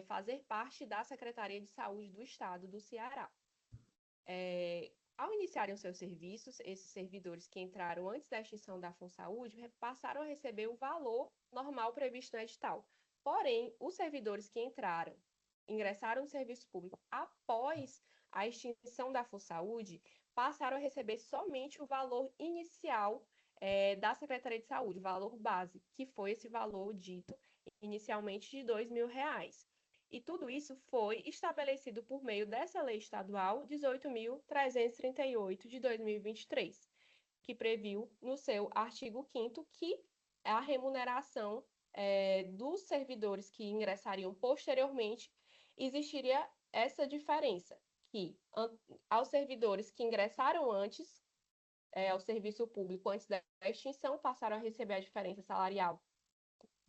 fazer parte da Secretaria de Saúde do Estado do Ceará. Ao iniciarem os seus serviços, esses servidores que entraram antes da extinção da FUNSaúde passaram a receber o valor normal previsto no edital. Porém, os servidores que ingressaram no serviço público após a extinção da FUNSaúde passaram a receber somente o valor inicial da Secretaria de Saúde, o valor base, que foi esse valor dito inicialmente de R$ 2.000. E tudo isso foi estabelecido por meio dessa Lei Estadual 18.338 de 2023, que previu no seu artigo 5º que a remuneração dos servidores que ingressariam posteriormente, existiria essa diferença, que aos servidores que ingressaram antes, ao serviço público antes da extinção, passaram a receber a diferença salarial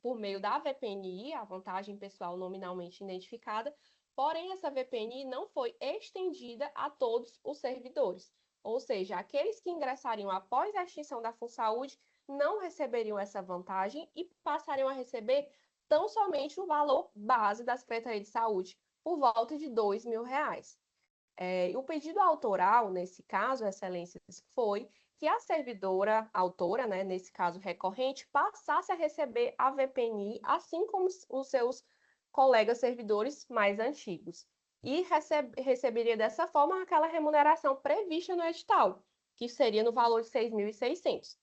por meio da VPNI, a vantagem pessoal nominalmente identificada, porém essa VPNI não foi estendida a todos os servidores, ou seja, aqueles que ingressariam após a extinção da FUNSaúde não receberiam essa vantagem e passariam a receber tão somente o valor base da Secretaria de Saúde, por volta de R$2.000. O pedido autoral, nesse caso, Excelências, foi que a servidora autora, né, nesse caso recorrente, passasse a receber a VPNI, assim como os seus colegas servidores mais antigos. E receberia dessa forma aquela remuneração prevista no edital, que seria no valor de R$6.600.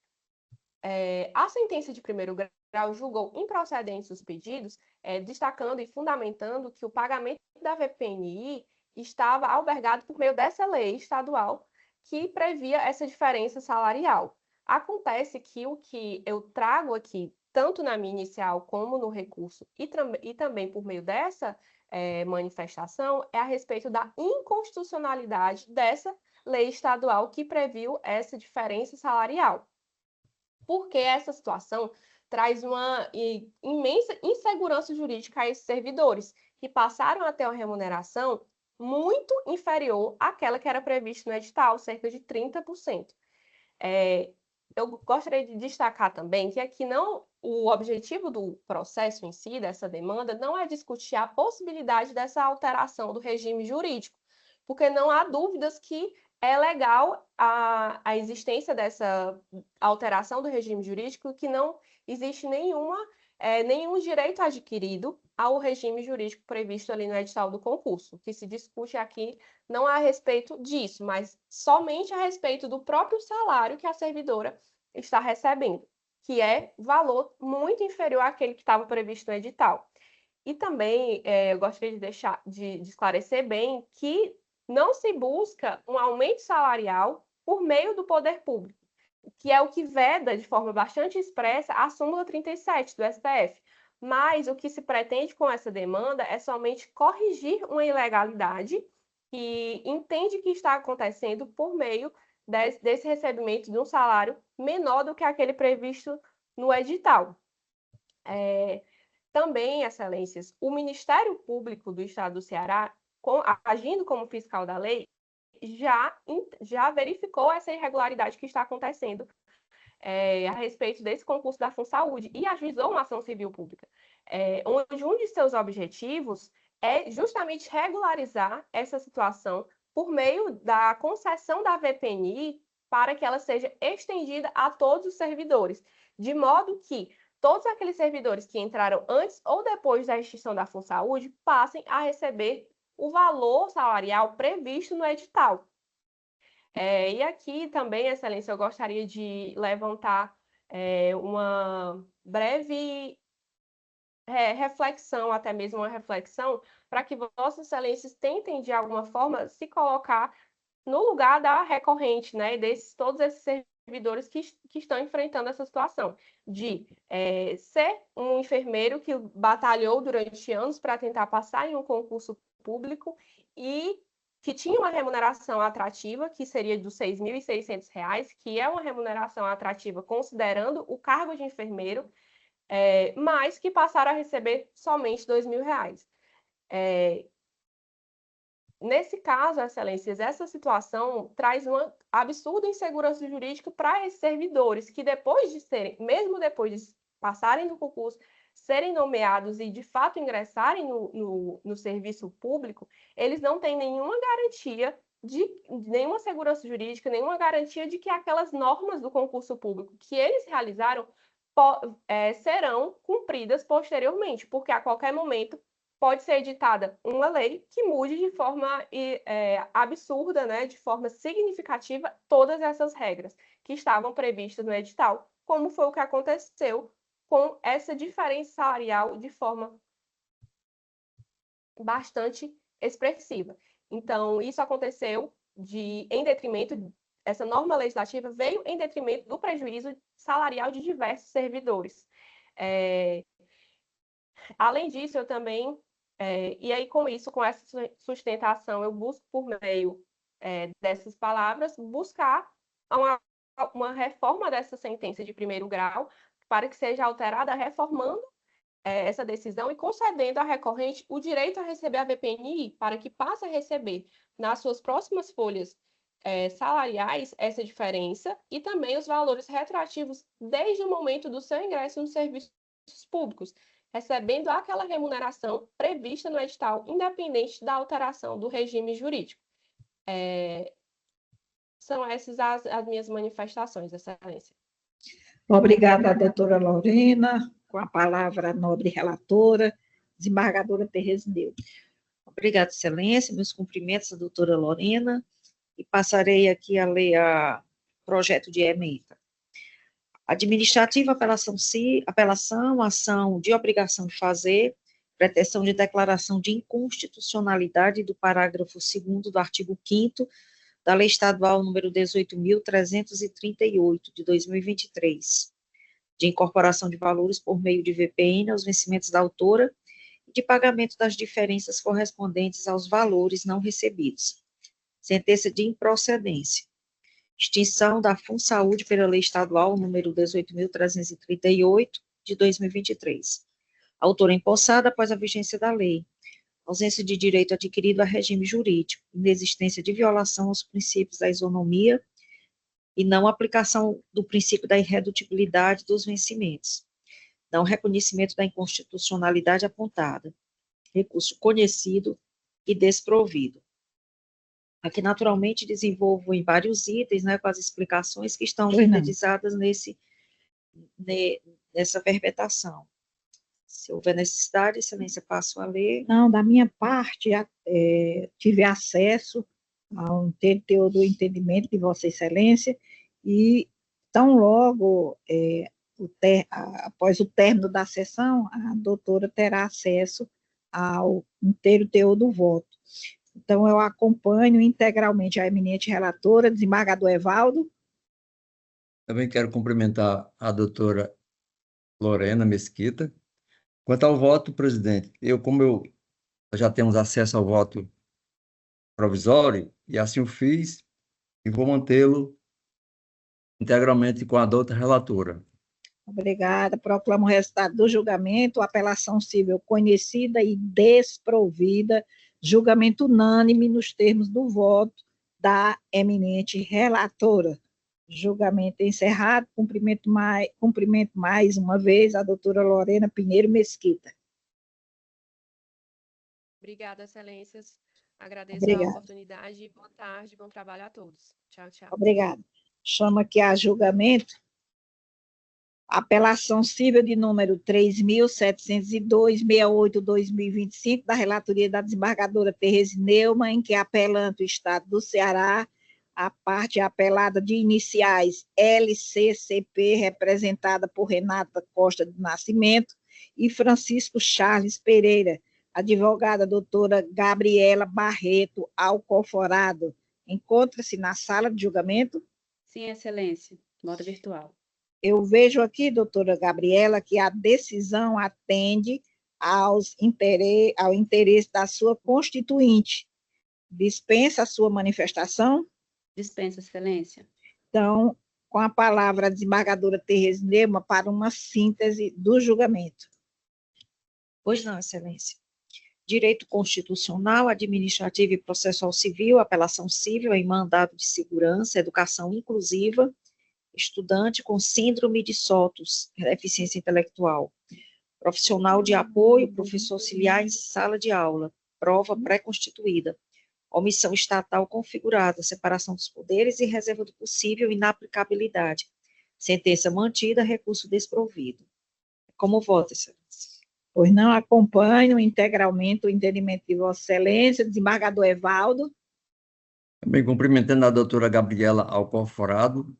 A sentença de primeiro grau julgou improcedentes os pedidos, destacando e fundamentando que o pagamento da VPNI estava albergado por meio dessa lei estadual que previa essa diferença salarial. Acontece que o que eu trago aqui, tanto na minha inicial como no recurso, e também por meio dessa manifestação, é a respeito da inconstitucionalidade dessa lei estadual que previu essa diferença salarial. Porque essa situação traz uma imensa insegurança jurídica a esses servidores, que passaram a ter uma remuneração muito inferior àquela que era prevista no edital, cerca de 30%. Eu gostaria de destacar também que aqui o objetivo do processo em si, dessa demanda, não é discutir a possibilidade dessa alteração do regime jurídico, porque não há dúvidas que é legal a existência dessa alteração do regime jurídico, que não existe nenhum direito adquirido ao regime jurídico previsto ali no edital do concurso. O que se discute aqui não é a respeito disso, mas somente a respeito do próprio salário que a servidora está recebendo, que é valor muito inferior àquele que estava previsto no edital. E também eu gostaria de esclarecer bem que não se busca um aumento salarial por meio do poder público, que é o que veda de forma bastante expressa a súmula 37 do STF. Mas o que se pretende com essa demanda é somente corrigir uma ilegalidade que entende que está acontecendo por meio desse recebimento de um salário menor do que aquele previsto no edital. Também, Excelências, o Ministério Público do Estado do Ceará, agindo como fiscal da lei, já verificou essa irregularidade que está acontecendo a respeito desse concurso da FUNSaúde e ajuizou uma ação civil pública, onde um de seus objetivos é justamente regularizar essa situação por meio da concessão da VPNI para que ela seja estendida a todos os servidores, de modo que todos aqueles servidores que entraram antes ou depois da extinção da FUNSaúde passem a receber o valor salarial previsto no edital. E aqui também, Excelência, eu gostaria de levantar uma breve reflexão, até mesmo uma reflexão, para que Vossas Excelências tentem, de alguma forma, se colocar no lugar da recorrente, né, todos esses servidores que estão enfrentando essa situação, de ser um enfermeiro que batalhou durante anos para tentar passar em um concurso público e que tinha uma remuneração atrativa, que seria dos R$6.600, que é uma remuneração atrativa considerando o cargo de enfermeiro, mas que passaram a receber somente R$2.000. Nesse caso, Excelências, essa situação traz uma absurda insegurança jurídica para esses servidores, que mesmo depois de passarem no concurso, serem nomeados e, de fato, ingressarem no serviço público, eles não têm nenhuma garantia nenhuma segurança jurídica, nenhuma garantia de que aquelas normas do concurso público que eles realizaram serão cumpridas posteriormente, porque a qualquer momento pode ser editada uma lei que mude de forma absurda, né, de forma significativa, todas essas regras que estavam previstas no edital, como foi o que aconteceu com essa diferença salarial de forma bastante expressiva. Então, isso aconteceu essa norma legislativa veio em detrimento do prejuízo salarial de diversos servidores. Além disso, eu também, e aí com isso, com essa sustentação, eu busco por meio dessas palavras, buscar uma reforma dessa sentença de primeiro grau para que seja alterada, reformando essa decisão e concedendo à recorrente o direito a receber a VPNI para que passe a receber nas suas próximas folhas salariais essa diferença e também os valores retroativos desde o momento do seu ingresso nos serviços públicos, recebendo aquela remuneração prevista no edital, independente da alteração do regime jurídico. São essas as minhas manifestações, Excelência. Obrigada, doutora Lorena. Com a palavra, a nobre relatora, desembargadora Tereza Neu. Obrigada, Excelência. Meus cumprimentos à doutora Lorena. E passarei aqui a ler o projeto de emenda. Administrativa, apelação, ação de obrigação de fazer, pretensão de declaração de inconstitucionalidade do parágrafo 2º do artigo 5º da Lei Estadual número 18.338, de 2023, de incorporação de valores por meio de VPN aos vencimentos da autora e de pagamento das diferenças correspondentes aos valores não recebidos. Sentença de improcedência. Extinção da FUNSaúde pela Lei Estadual número 18.338, de 2023. Autora empossada após a vigência da lei. Ausência de direito adquirido a regime jurídico. Inexistência de violação aos princípios da isonomia e não aplicação do princípio da irredutibilidade dos vencimentos. Não reconhecimento da inconstitucionalidade apontada. Recurso conhecido e desprovido. Aqui, naturalmente, desenvolvo em vários itens, né, com as explicações que estão sintetizadas nessa verbetação. Se houver necessidade, Excelência, passo a ler. Não, da minha parte, tive acesso ao teor do entendimento de Vossa Excelência e, tão logo, após o término da sessão, a doutora terá acesso ao inteiro teor do voto. Então, eu acompanho integralmente a eminente relatora, desembargador Evaldo. Também quero cumprimentar a doutora Lorena Mesquita. Quanto ao voto, presidente, como já temos acesso ao voto provisório, e assim o fiz, e vou mantê-lo integralmente com a doutora relatora. Obrigada. Proclamo o resultado do julgamento, apelação civil conhecida e desprovida, julgamento unânime nos termos do voto da eminente relatora. Julgamento encerrado. Cumprimento mais uma vez a doutora Lorena Pinheiro Mesquita. Obrigada, Excelências. Agradeço Obrigada. a oportunidade. Boa tarde, bom trabalho a todos. Tchau, tchau. Obrigada. Chamo aqui a julgamento apelação civil de número 3.702.68/2025, da relatoria da desembargadora Tereza Neumann, em que apelante o Estado do Ceará, a parte apelada de iniciais LCCP, representada por Renata Costa do Nascimento, e Francisco Charles Pereira, advogada doutora Gabriela Barreto Alcoforado. Encontra-se na sala de julgamento? Sim, Excelência. Modo virtual. Eu vejo aqui, doutora Gabriela, que a decisão atende ao interesse da sua constituinte. Dispensa a sua manifestação? Dispensa, Excelência. Então, com a palavra a desembargadora Tereza Neumann para uma síntese do julgamento. Pois não, Excelência. Direito constitucional, administrativo e processual civil, apelação civil em mandado de segurança, educação inclusiva, estudante com síndrome de SOTUS, deficiência intelectual, profissional de apoio, professor auxiliar em sala de aula, prova pré-constituída, omissão estatal configurada, separação dos poderes e reserva do possível inaplicabilidade, sentença mantida, recurso desprovido. Como vota, Excelência? Pois não, acompanho integralmente o entendimento de Vossa Excelência, desembargador Evaldo. Também cumprimentando a doutora Gabriela Alcoforado,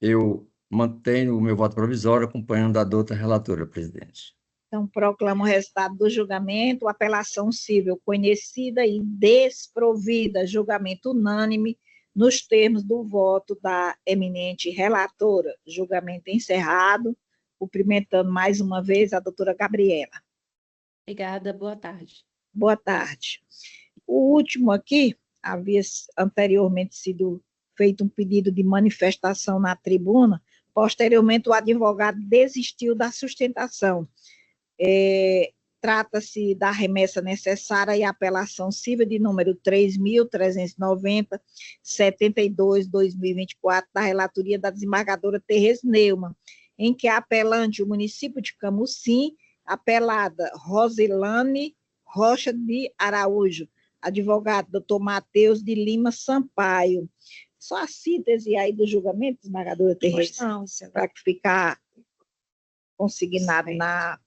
eu mantenho o meu voto provisório, acompanhando a doutora relatora, presidente. Então, proclamo o resultado do julgamento, apelação civil conhecida e desprovida, julgamento unânime, nos termos do voto da eminente relatora. Julgamento encerrado, cumprimentando mais uma vez a doutora Gabriela. Obrigada, boa tarde. Boa tarde. O último aqui, havia anteriormente sido feito um pedido de manifestação na tribuna, posteriormente o advogado desistiu da sustentação. Trata-se da remessa necessária e apelação civil de número 3.390, 72/2024, da relatoria da desembargadora Tereza Neumann, em que a apelante, o município de Camusim, apelada Rosilane Rocha de Araújo, advogado doutor Matheus de Lima Sampaio. Só a síntese aí do julgamento, desembargadora Tereza, para ficar consignado na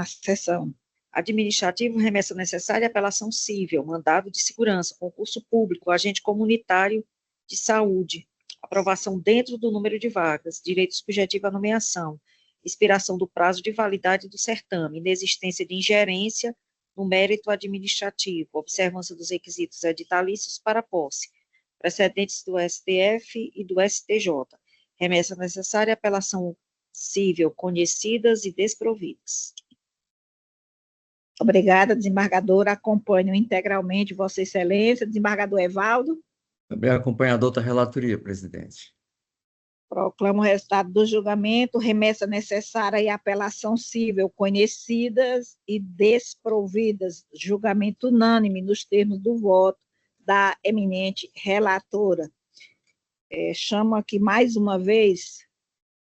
sessão. Administrativo, remessa necessária, apelação civil, mandado de segurança, concurso público, agente comunitário de saúde, aprovação dentro do número de vagas, direito subjetivo à nomeação, expiração do prazo de validade do certame, inexistência de ingerência no mérito administrativo, observância dos requisitos editalícios para posse, precedentes do STF e do STJ, remessa necessária, apelação civil, conhecidas e desprovidas. Obrigada, desembargadora. Acompanho integralmente Vossa Excelência. Desembargador Evaldo. Também acompanho a douta relatoria, presidente. Proclamo o resultado do julgamento, remessa necessária e apelação civil, conhecidas e desprovidas. Julgamento unânime nos termos do voto da eminente relatora. Chamo aqui mais uma vez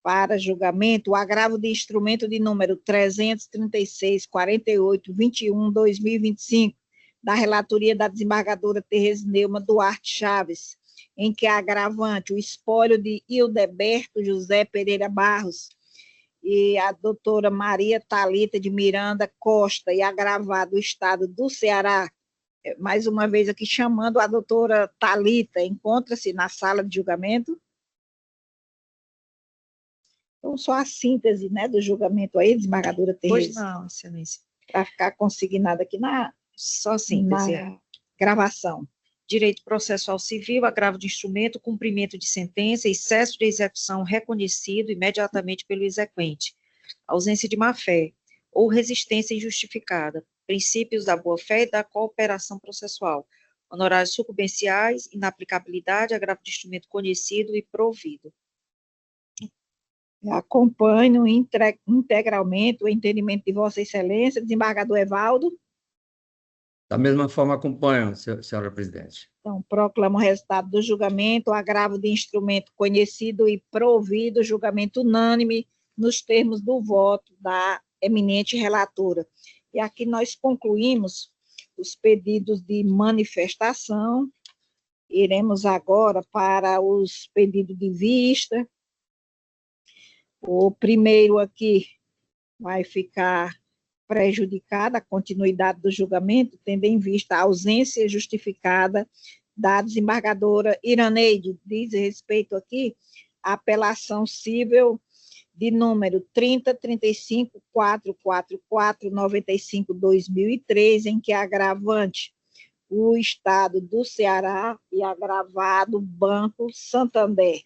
para julgamento o agravo de instrumento de número 336.4821/2025, da relatoria da desembargadora Tereza Neumann Duarte Chaves, em que a agravante, o espólio de Hildeberto José Pereira Barros e a doutora Maria Thalita de Miranda Costa, e agravado do estado do Ceará, mais uma vez aqui chamando a doutora Thalita, encontra-se na sala de julgamento. Então, só a síntese, né, do julgamento aí, desembargadora Tereza. Pois não, excelência. Para ficar consignado aqui só a síntese. Na gravação. Direito processual civil, agravo de instrumento, cumprimento de sentença, excesso de execução reconhecido imediatamente pelo exequente, ausência de má-fé ou resistência injustificada, princípios da boa-fé e da cooperação processual, honorários sucumbenciais, inaplicabilidade, agravo de instrumento conhecido e provido. Acompanho integralmente o entendimento de Vossa Excelência, desembargador Evaldo. Da mesma forma, acompanho, senhora presidente. Então, proclamo o resultado do julgamento, o agravo de instrumento conhecido e provido, julgamento unânime nos termos do voto da eminente relatora. E aqui nós concluímos os pedidos de manifestação. Iremos agora para os pedidos de vista. O primeiro aqui vai ficar prejudicada a continuidade do julgamento, tendo em vista a ausência justificada da desembargadora Iraneide. Diz respeito aqui à apelação civil de número 30.35.444/95/2003, em que é agravante o Estado do Ceará e agravado Banco Santander.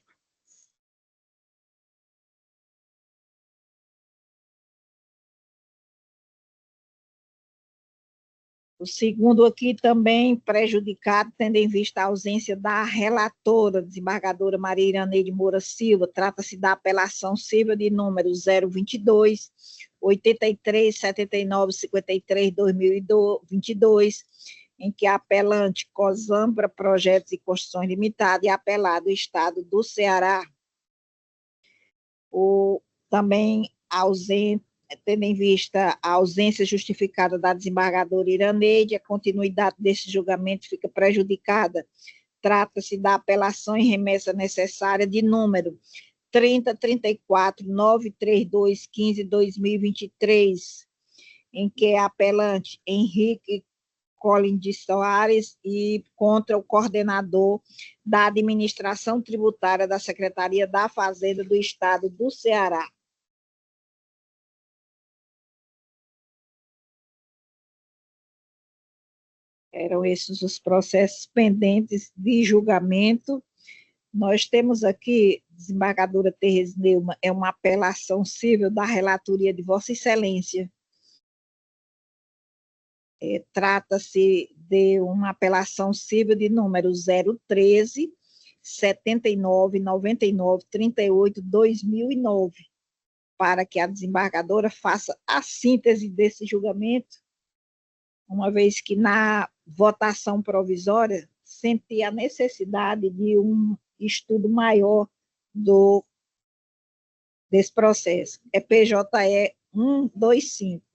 O segundo aqui também prejudicado, tendo em vista a ausência da relatora, desembargadora Maria Iraneide Moura Silva. Trata-se da apelação civil de número 022, 83.79.53/2022, em que a apelante Cosambra Projetos e Construções Limitada e apelado Estado do Ceará. Também ausente, tendo em vista a ausência justificada da desembargadora Iraneide, a continuidade desse julgamento fica prejudicada. Trata-se da apelação em remessa necessária de número 30.34.932.15/2023, em que é apelante Henrique Colin de Soares e contra o coordenador da administração tributária da Secretaria da Fazenda do Estado do Ceará. Eram esses os processos pendentes de julgamento. Nós temos aqui desembargadora Tereza Neuma, é uma apelação civil da relatoria de Vossa Excelência. Trata-se de uma apelação civil de número 013 79 99 38 2009, para que a desembargadora faça a síntese desse julgamento, uma vez que na votação provisória senti a necessidade de um estudo maior desse processo. É PJE 125.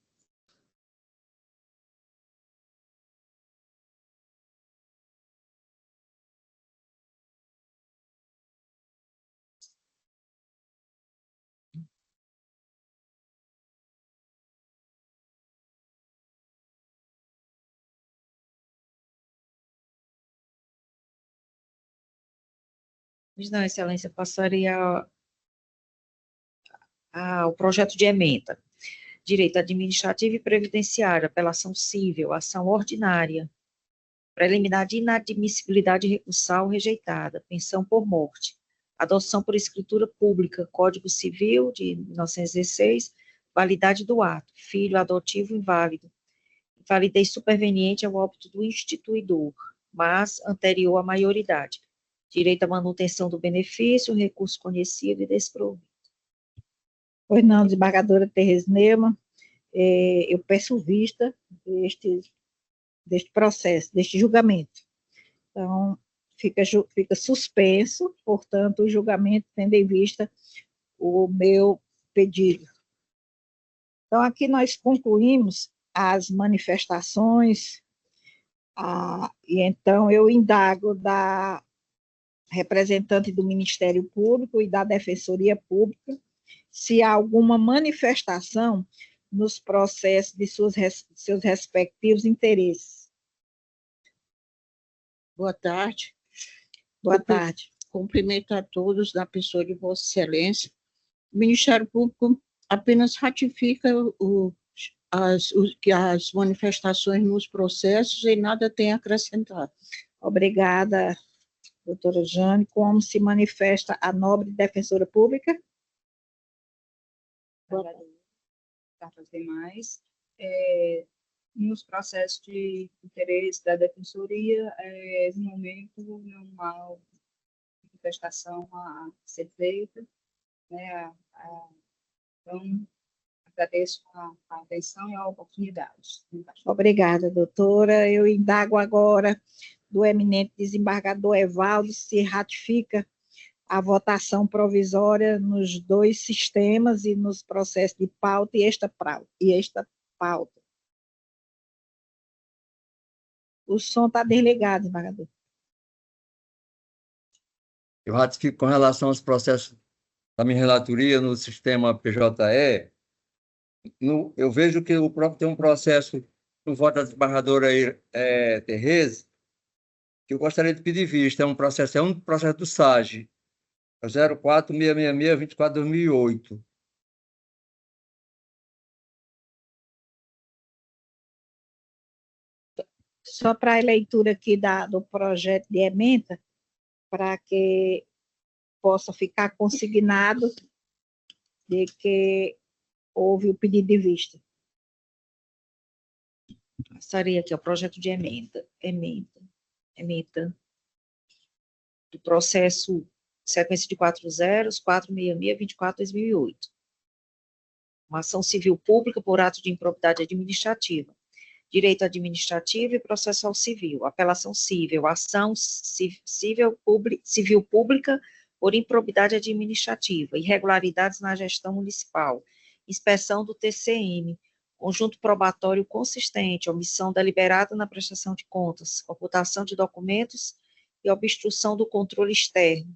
Pois não, Excelência, passaria ao projeto de emenda. Direito administrativo e previdenciário, apelação civil, ação ordinária, preliminar de inadmissibilidade recursal rejeitada, pensão por morte, adoção por escritura pública, Código Civil de 1916, validade do ato, filho adotivo inválido, validez superveniente ao óbito do instituidor, mas anterior à maioridade, direito à manutenção do benefício, recurso conhecido e desprovido. Pois não, desembargadora Tereza Neuma, eu peço vista deste processo, deste julgamento. Então, fica suspenso, portanto, o julgamento tendo em vista o meu pedido. Então, aqui nós concluímos as manifestações, e então eu indago da representante do Ministério Público e da Defensoria Pública se há alguma manifestação nos processos de seus respectivos interesses. Boa tarde. Boa tarde. Cumprimento a todos na pessoa de Vossa Excelência. O Ministério Público apenas ratifica as manifestações nos processos e nada tem a acrescentar. Obrigada, doutora Jane. Como se manifesta a nobre defensora pública? Cartas demais. Nos processos de interesse da defensoria, no momento, não há manifestação a ser feita, né? Então, agradeço a atenção e a oportunidade. Obrigada, doutora. Eu indago agora do eminente desembargador Evaldo se ratifica a votação provisória nos dois sistemas e nos processos de pauta e esta pauta. O som está desligado, desembargador. Eu ratifico com relação aos processos da minha relatoria no sistema PJE. Eu vejo que tem um processo no voto da desembargadora Tereza, que eu gostaria de pedir vista. É um processo do SAGE, 04-666-24-2008. Só para a leitura aqui do projeto de emenda, para que possa ficar consignado de que houve o pedido de vista. Passaria aqui ao projeto de emenda do processo sequência de 4 zeros, 466-24-2008. Uma ação civil pública por ato de improbidade administrativa. Direito administrativo e processual civil. Apelação civil. Ação civil pública por improbidade administrativa. Irregularidades na gestão municipal. Inspeção do TCM. Conjunto probatório consistente. Omissão deliberada na prestação de contas. Ocultação de documentos e obstrução do controle externo.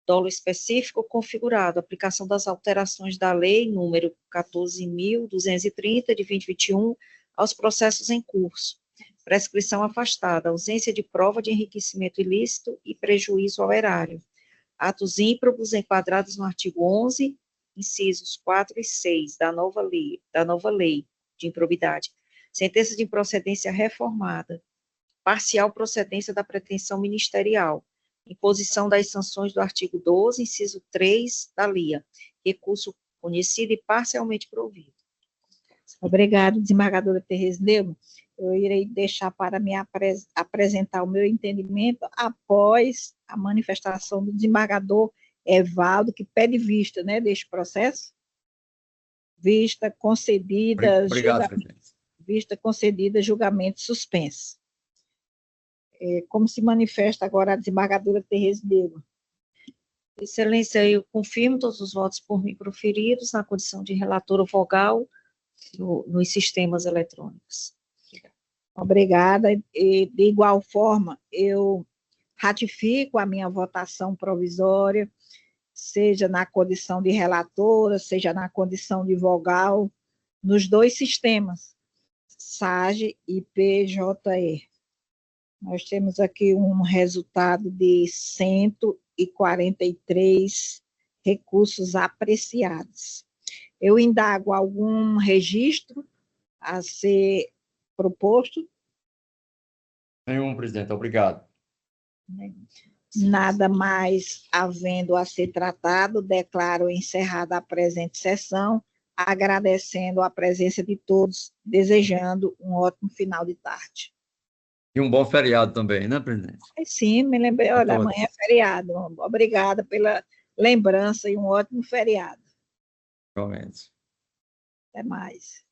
Dolo específico configurado, aplicação das alterações da lei número 14.230 de 2021 aos processos em curso, prescrição afastada, ausência de prova de enriquecimento ilícito e prejuízo ao erário, atos ímprobos enquadrados no artigo 11, incisos 4 e 6 da nova lei de improbidade, sentença de improcedência reformada, parcial procedência da pretensão ministerial, Imposição das sanções do artigo 12, inciso 3 da LIA. Recurso conhecido e parcialmente provido. Obrigado, desembargadora Tereza Neumann. Eu irei deixar para me apresentar o meu entendimento após a manifestação do desembargador Evaldo, que pede vista, né, deste processo. Vista concedida, Obrigado, presidente. Vista concedida, julgamento suspenso. Como se manifesta agora a desembargadora Tereza Neumann? Excelência, eu confirmo todos os votos por mim proferidos na condição de relatora vogal nos sistemas eletrônicos. Obrigada. E, de igual forma, eu ratifico a minha votação provisória, seja na condição de relatora, seja na condição de vogal, nos dois sistemas, SAGE e PJE. Nós temos aqui um resultado de 143 recursos apreciados. Eu indago algum registro a ser proposto? Nenhum, presidente. Obrigado. Nada mais havendo a ser tratado, declaro encerrada a presente sessão, agradecendo a presença de todos, desejando um ótimo final de tarde. E um bom feriado também, né, presidente? Sim, me lembrei, olha, amanhã é feriado. Obrigada pela lembrança e um ótimo feriado. Realmente. Até mais.